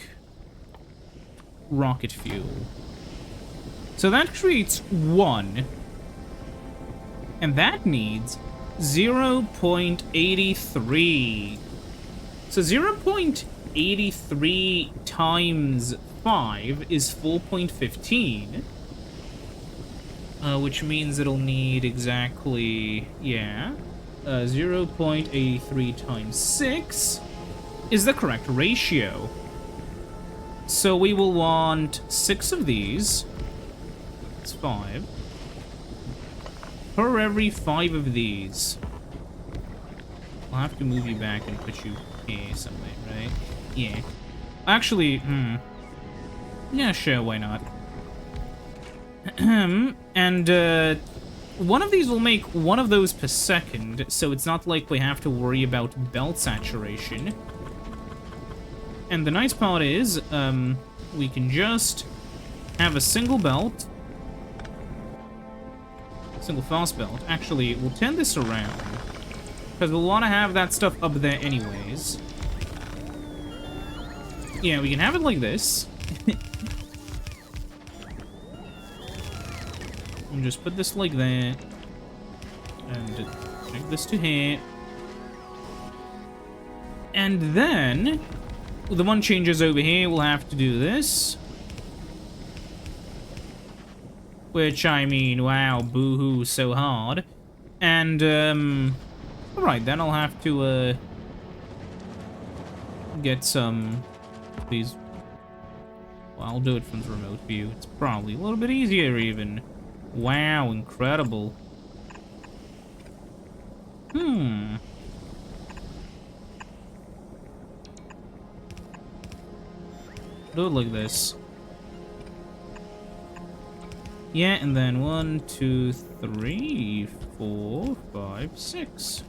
rocket fuel. So that creates 1. And that needs 0.83. So 0.83 times 5 is 4.15. Which means it'll need exactly, yeah, 0.83 times 6 is the correct ratio. So we will want 6 of these. It's 5. Per every 5 of these. I'll have to move you back and put you here somewhere, right? Yeah. Actually, yeah, sure, why not? And, one of these will make one of those per second, so it's not like we have to worry about belt saturation. And the nice part is, we can just have a single belt. Single fast belt. Actually, we'll turn this around. Because we'll want to have that stuff up there anyways. Yeah, we can have it like this. And just put this like that. And take this to here. And then, the one changes over here, we'll have to do this. Which, I mean, wow, boo-hoo, so hard. And, alright, then I'll have to, get some of these. Well, I'll do it from the remote view. It's probably a little bit easier, even. Wow, incredible. Do it like this. Yeah, and then 1, 2, 3, 4, 5, 6.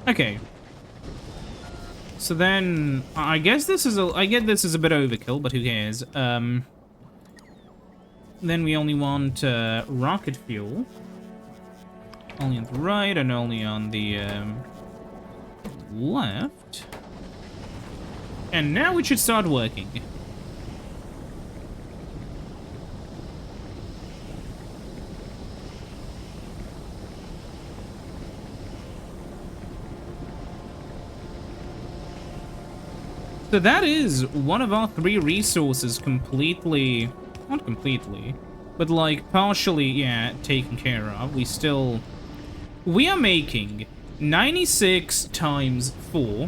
Okay. So then, I guess this is I get this is a bit overkill, but who cares? Then we only want rocket fuel. Only on the right and only on the left. And now it should start working. So that is one of our 3 resources completely, not completely, but like partially, yeah, taken care of. We are making 96 times 4,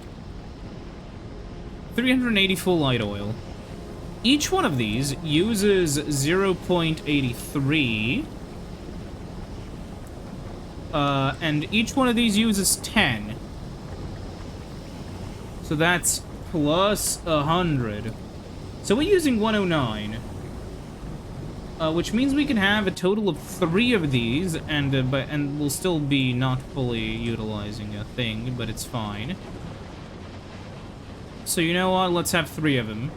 384 light oil. Each one of these uses 0.83, and each one of these uses 10. So that's plus 100. So we're using 109. Which means we can have a total of 3 of these, and we'll still be not fully utilizing a thing, but it's fine. So you know what? Let's have 3 of them.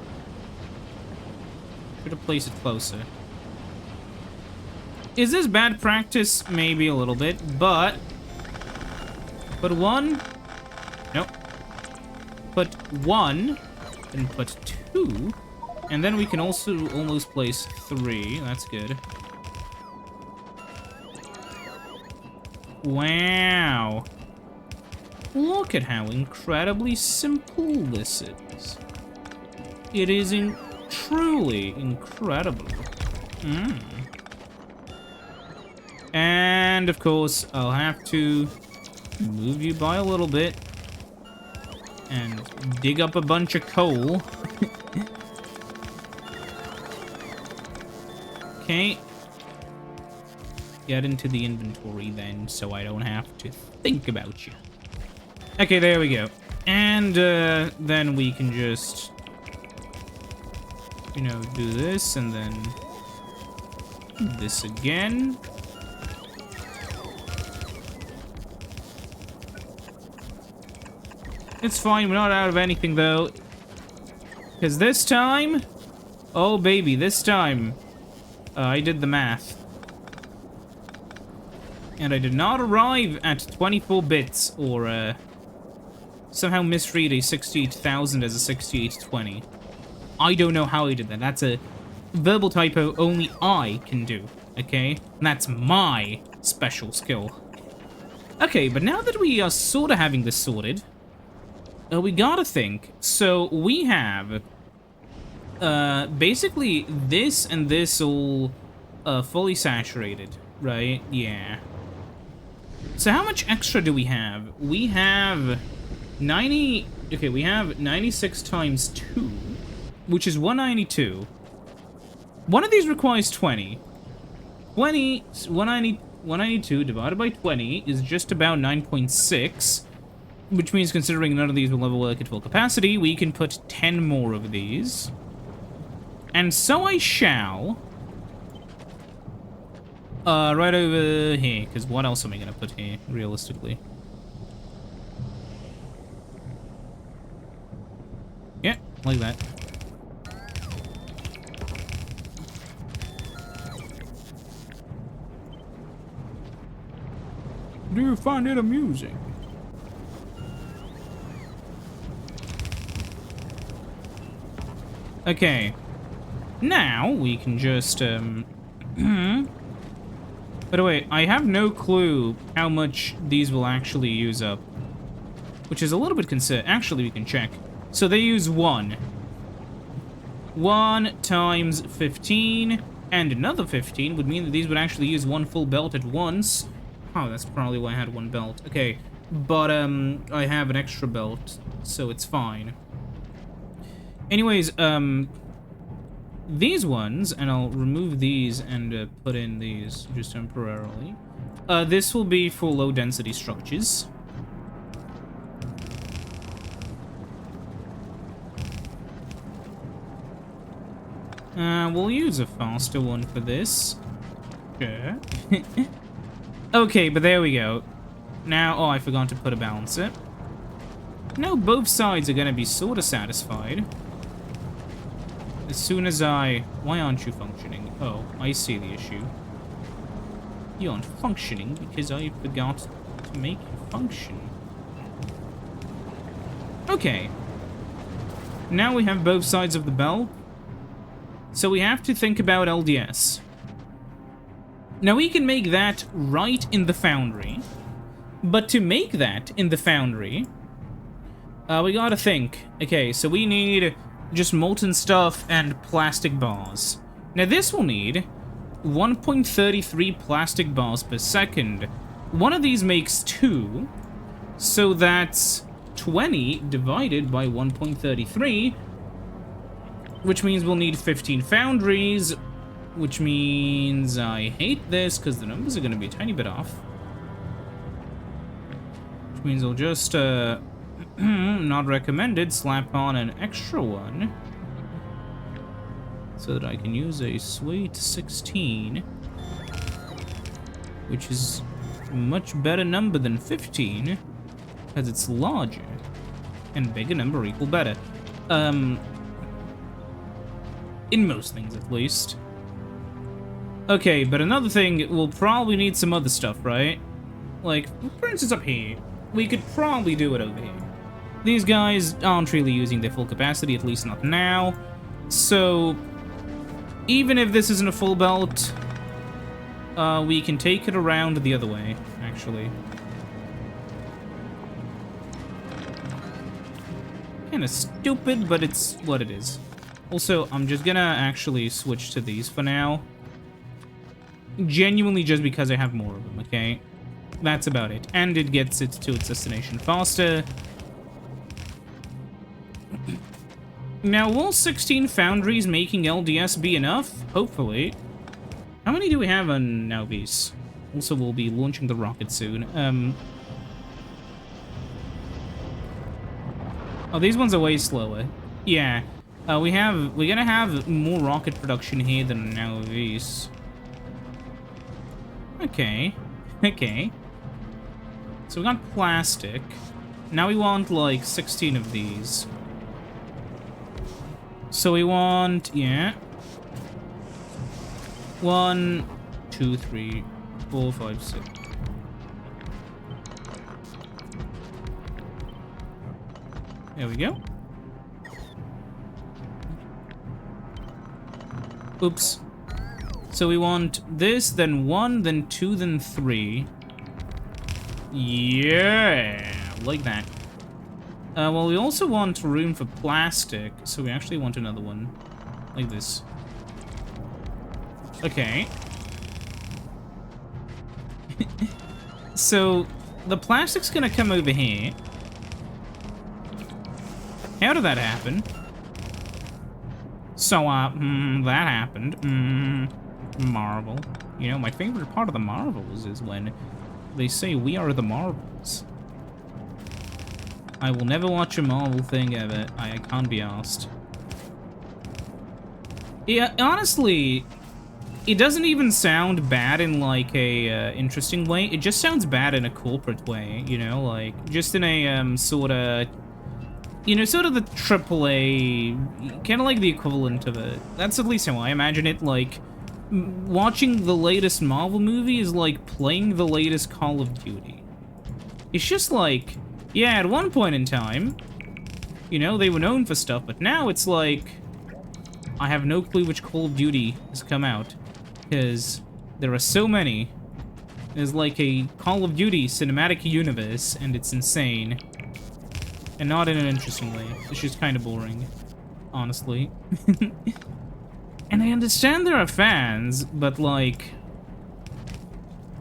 Should have placed it closer. Is this bad practice? Maybe a little bit, but... Put 1. Nope. Put 1, and put 2, and then we can also almost place 3. That's good. Wow. Look at how incredibly simple this is. It is truly incredible. And, of course, I'll have to move you by a little bit. And dig up a bunch of coal. Okay. Get into the inventory then, so I don't have to think about you. Okay, there we go. And then we can just, you know, do this and then this again. It's fine, we're not out of anything, though. Because this time... Oh, baby, this time... I did the math. And I did not arrive at 24 bits, or, somehow misread a 68,000 as a 6820. I don't know how I did that. That's a verbal typo only I can do, okay? And that's my special skill. Okay, but now that we are sort of having this sorted... We gotta think. So we have basically this and this all fully saturated, right? Yeah. So how much extra do we have? We have 90... Okay, we have 96 times 2, which is 192. One of these requires 20. 192 divided by 20 is just about 9.6, which means considering none of these will ever work at full capacity, we can put 10 more of these. And so I shall. Right over here, because what else am I going to put here, realistically? Yeah, like that. Do you find it amusing? Okay. Now we can just, By the way, I have no clue how much these will actually use up. Which is a little bit Actually, we can check. So they use 1. 1 times 15, and another 15 would mean that these would actually use 1 full belt at once. Oh, that's probably why I had 1 belt. Okay, but, I have an extra belt, so it's fine. Anyways, these ones, and I'll remove these and put in these just temporarily. This will be for low-density structures. We'll use a faster one for this. Sure. Okay, but there we go. Now, oh, I forgot to put a balancer. Now both sides are gonna be sort of satisfied. As soon as Why aren't you functioning? Oh, I see the issue. You aren't functioning because I forgot to make you function. Okay. Now we have both sides of the bell. So we have to think about LDS. Now we can make that right in the foundry. But to make that in the foundry, we gotta think. Okay, so we need just molten stuff and plastic bars. Now this will need 1.33 plastic bars per second. One of these makes 2, so that's 20 divided by 1.33, which means we'll need 15 foundries, which means I hate this because the numbers are going to be a tiny bit off. Which means I'll just, not recommended, slap on an extra one so that I can use a sweet 16, which is a much better number than 15 because it's larger and bigger number equal better. In most things, at least. Okay, but another thing, we'll probably need some other stuff, right? Like, for instance, up here. We could probably do it over here. These guys aren't really using their full capacity, at least not now. So, even if this isn't a full belt, we can take it around the other way, actually. Kinda stupid, but it's what it is. Also, I'm just gonna actually switch to these for now. Genuinely just because I have more of them, okay? That's about it. And it gets it to its destination faster. Now, will 16 foundries making LDS be enough? Hopefully. How many do we have on now these? Also, we'll be launching the rocket soon. Oh, these ones are way slower. Yeah. We're gonna have more rocket production here than now these. Okay. Okay. So we got plastic. Now we want, like, 16 of these. So we want, yeah. 1, 2, 3, 4, 5, 6. There we go. Oops. So we want this, then 1, then 2, then 3. Yeah, like that. Well, we also want room for plastic, so we actually want another one. Like this. Okay. So, the plastic's gonna come over here. How did that happen? So, that happened. Marvel. You know, my favorite part of the Marvels is when they say we are the Marvels. I will never watch a Marvel thing ever. I can't be asked. Yeah, honestly, it doesn't even sound bad in, like, a interesting way. It just sounds bad in a corporate way, you know? Like, just in a, sort of... You know, sort of the AAA... Kind of like the equivalent of it. That's at least how I imagine it, like... Watching the latest Marvel movie is like playing the latest Call of Duty. It's just like... Yeah, at one point in time... You know, they were known for stuff, but now it's like... I have no clue which Call of Duty has come out. Because there are so many. There's like a Call of Duty cinematic universe, and it's insane. And not in an interesting way. It's just kind of boring. Honestly. And I understand there are fans, but like...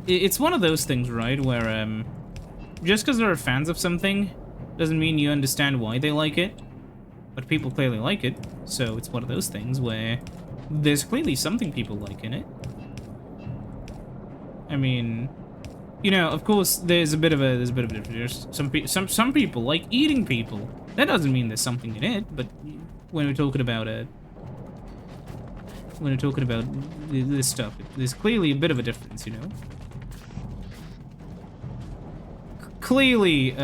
It's one of those things, right? Where, just because there are fans of something doesn't mean you understand why they like it. But people clearly like it, so it's one of those things where there's clearly something people like in it. I mean, you know, of course, there's a bit of a difference. Some people like eating people. That doesn't mean there's something in it, but when we're talking about this stuff, there's clearly a bit of a difference, you know. Clearly,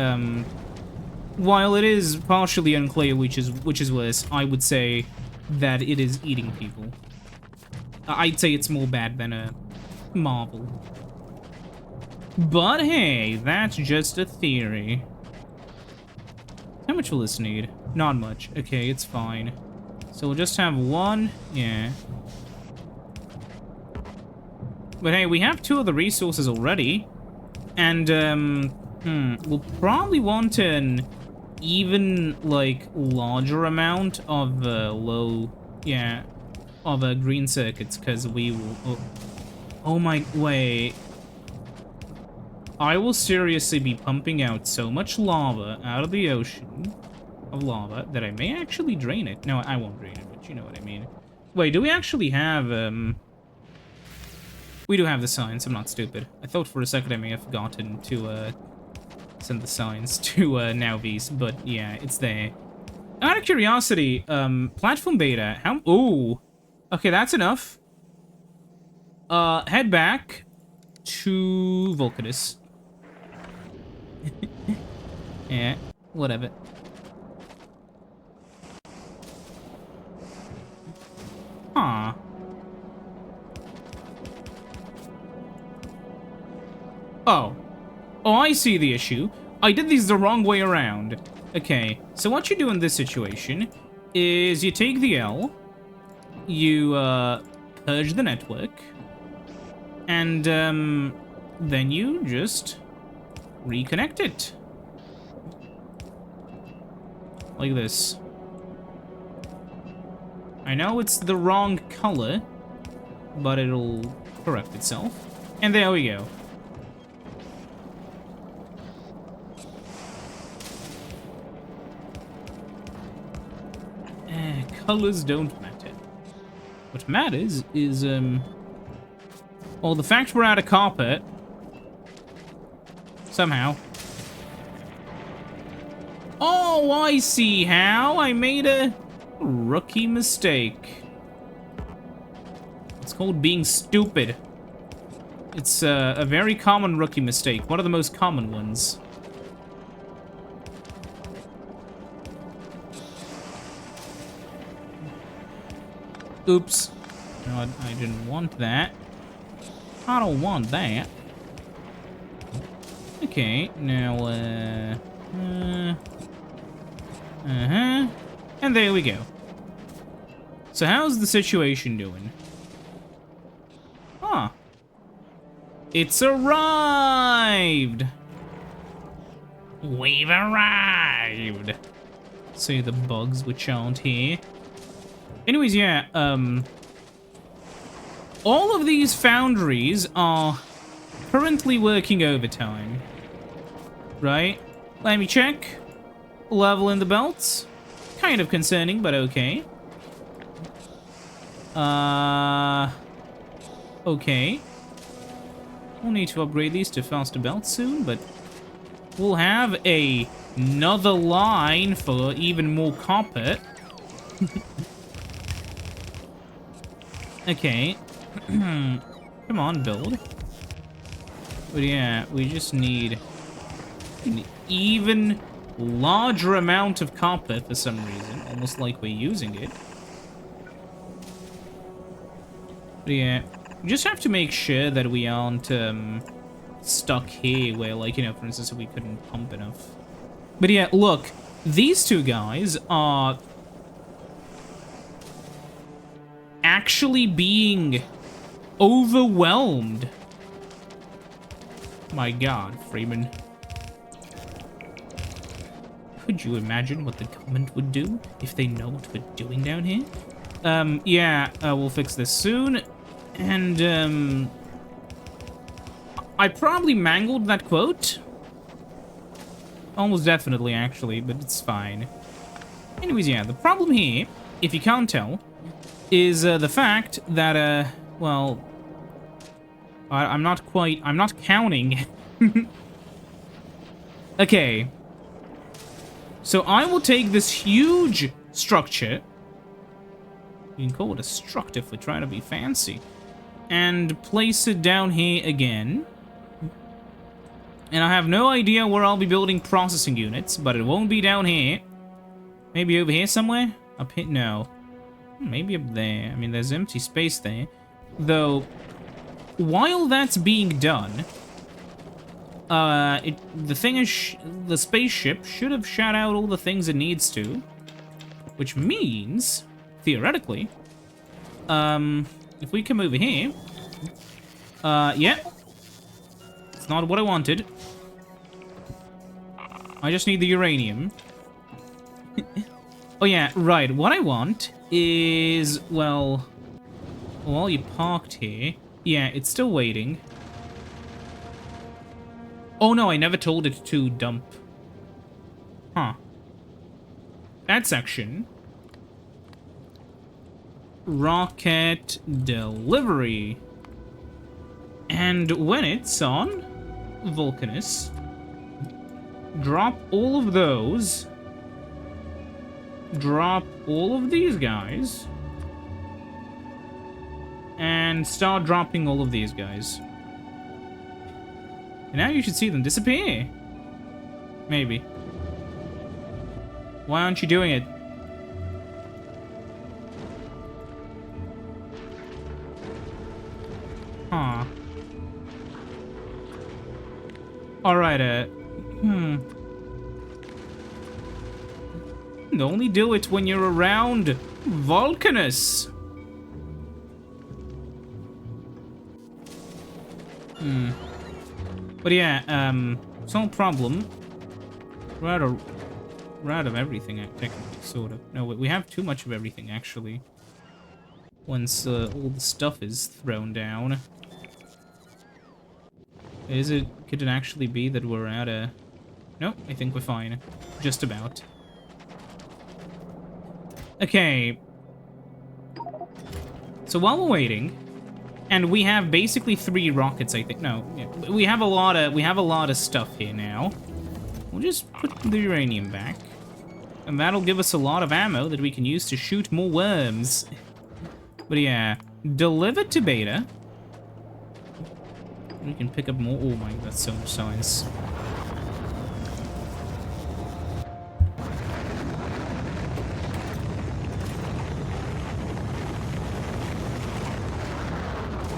while it is partially unclear which is worse, I would say that it is eating people. I'd say it's more bad than a Marvel. But hey, that's just a theory. How much will this need? Not much. Okay, it's fine. So we'll just have one. Yeah. But hey, we have 2 of the resources already. And, we'll probably want an even, like, larger amount of, green circuits, because we will... Oh my... Wait. I will seriously be pumping out so much lava out of the ocean of lava that I may actually drain it. No, I won't drain it, but you know what I mean. Wait, do we actually have, We do have the signs, I'm not stupid. I thought for a second I may have forgotten to, send the signs to, Nowvies, but yeah, it's there. Out of curiosity, platform beta, how... Ooh. Okay, that's enough. Head back to Vulcanus. Yeah, whatever. Huh. Oh. Oh, I see the issue. I did these the wrong way around. Okay, so what you do in this situation is you take the L, you, purge the network, and, then you just reconnect it. Like this. I know it's the wrong color, but it'll correct itself. And there we go. Colors don't matter. What matters is, well, the fact we're out of carpet, somehow. Oh, I see how. I made a rookie mistake. It's called being stupid. It's a very common rookie mistake. One of the most common ones. Oops. No, I didn't want that. I don't want that. Okay, now, and there we go. So how's the situation doing? Huh. It's arrived! We've arrived. Say the bugs which aren't here. Anyways, yeah, all of these foundries are currently working overtime. Right? Let me check. Level in the belts. Kind of concerning, but okay. Okay. We'll need to upgrade these to faster belts soon, but we'll have another line for even more copper. Okay. Come on, build. But yeah, we just need an even larger amount of copper for some reason. Almost like we're using it. But yeah, we just have to make sure that we aren't stuck here where, like, you know, for instance, we couldn't pump enough. But yeah, look, these two guys are actually being overwhelmed. My God, Freeman. Could you imagine what the government would do if they know what we're doing down here? Yeah, we'll fix this soon. And, I probably mangled that quote. Almost definitely, actually, but it's fine. Anyways, yeah, the problem here, if you can't tell, is the fact that, well, I'm not counting. Okay. So I will take this huge structure. You can call it a struct if we're trying to be fancy. And place it down here again. And I have no idea where I'll be building processing units, but it won't be down here. Maybe over here somewhere? Up here? No. Maybe up there. I mean, there's empty space there. Though, while that's being done, the spaceship should have shot out all the things it needs to. Which means, theoretically, if we come over here, yeah. It's not what I wanted. I just need the uranium. Oh yeah, right. What I want is, well, while you parked here, yeah, it's still waiting. Oh no, I never told it to dump. Huh. That section. Rocket delivery. And when it's on Vulcanus, drop all of those. Drop all of these guys. And start dropping all of these guys. And now you should see them disappear. Maybe. Why aren't you doing it? Huh. Alright, only do it when you're around Vulcanus. But yeah, it's no problem. We're out of everything, technically, sort of. No, we have too much of everything, actually. Once all the stuff is thrown down. Could it actually be that we're out of... Nope, I think we're fine. Just about. Okay. So while we're waiting, and we have basically 3 rockets, I think. No, yeah, we have a lot of stuff here now. We'll just put the uranium back, and that'll give us a lot of ammo that we can use to shoot more worms. But yeah, deliver to Beta. We can pick up more. Oh my, that's so much science.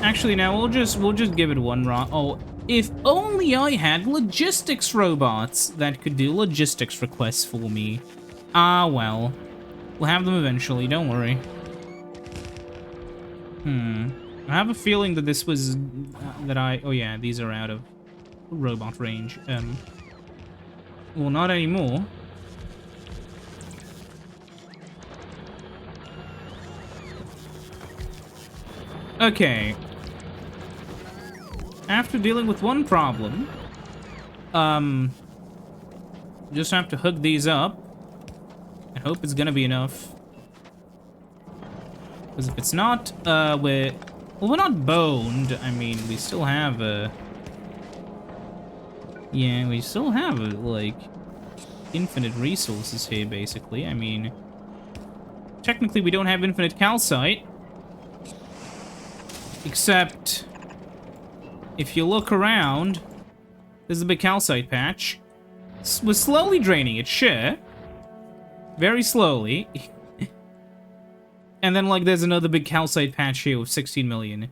Actually, now we'll just give it one rock. Oh, if only I had logistics robots that could do logistics requests for me. Ah, well, we'll have them eventually. Don't worry. I have a feeling that this was oh yeah, these are out of robot range. Well, not anymore. Okay. After dealing with one problem, just have to hook these up. I hope it's gonna be enough. Because if it's not, we're not boned. I mean, we still have yeah, we still have, like, infinite resources here, basically. I mean, technically we don't have infinite calcite. Except, if you look around, there's a big calcite patch. We're slowly draining it, sure. Very slowly. And then, like, there's another big calcite patch here with 16 million.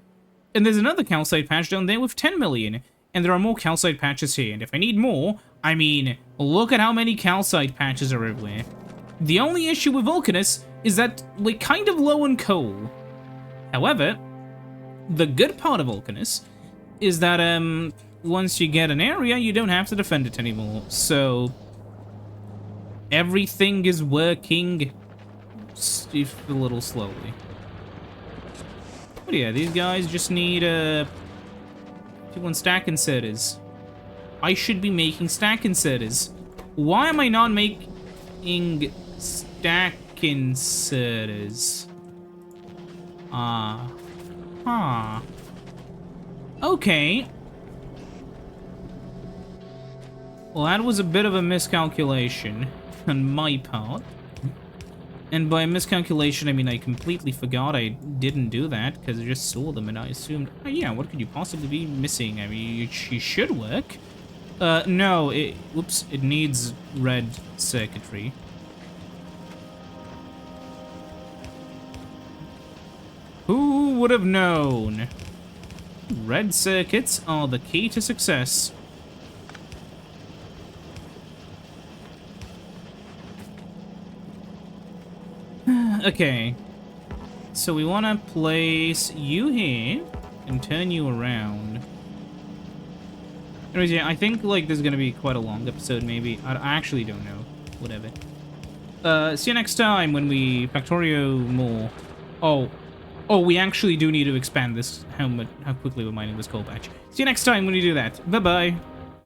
And there's another calcite patch down there with 10 million. And there are more calcite patches here. And if I need more, I mean, look at how many calcite patches are everywhere. The only issue with Vulcanus is that we're kind of low on coal. However, the good part of Vulcanus is that, once you get an area, you don't have to defend it anymore. So, everything is working a little slowly. But yeah, these guys just need, 2-1 stack inserters. I should be making stack inserters. Why am I not making stack inserters? Okay. Well, that was a bit of a miscalculation on my part. And by miscalculation, I mean I completely forgot I didn't do that, because I just saw them and I assumed, oh yeah, what could you possibly be missing? I mean, she should work. No, whoops, it needs red circuitry. Who would have known? Red circuits are the key to success. Okay. So we want to place you here and turn you around. Anyways, yeah, I think, like, this is going to be quite a long episode, maybe. I actually don't know. Whatever. See you next time when we Factorio more. Oh, we actually do need to expand this, how quickly we're mining this coal patch. See you next time when we do that. Bye-bye.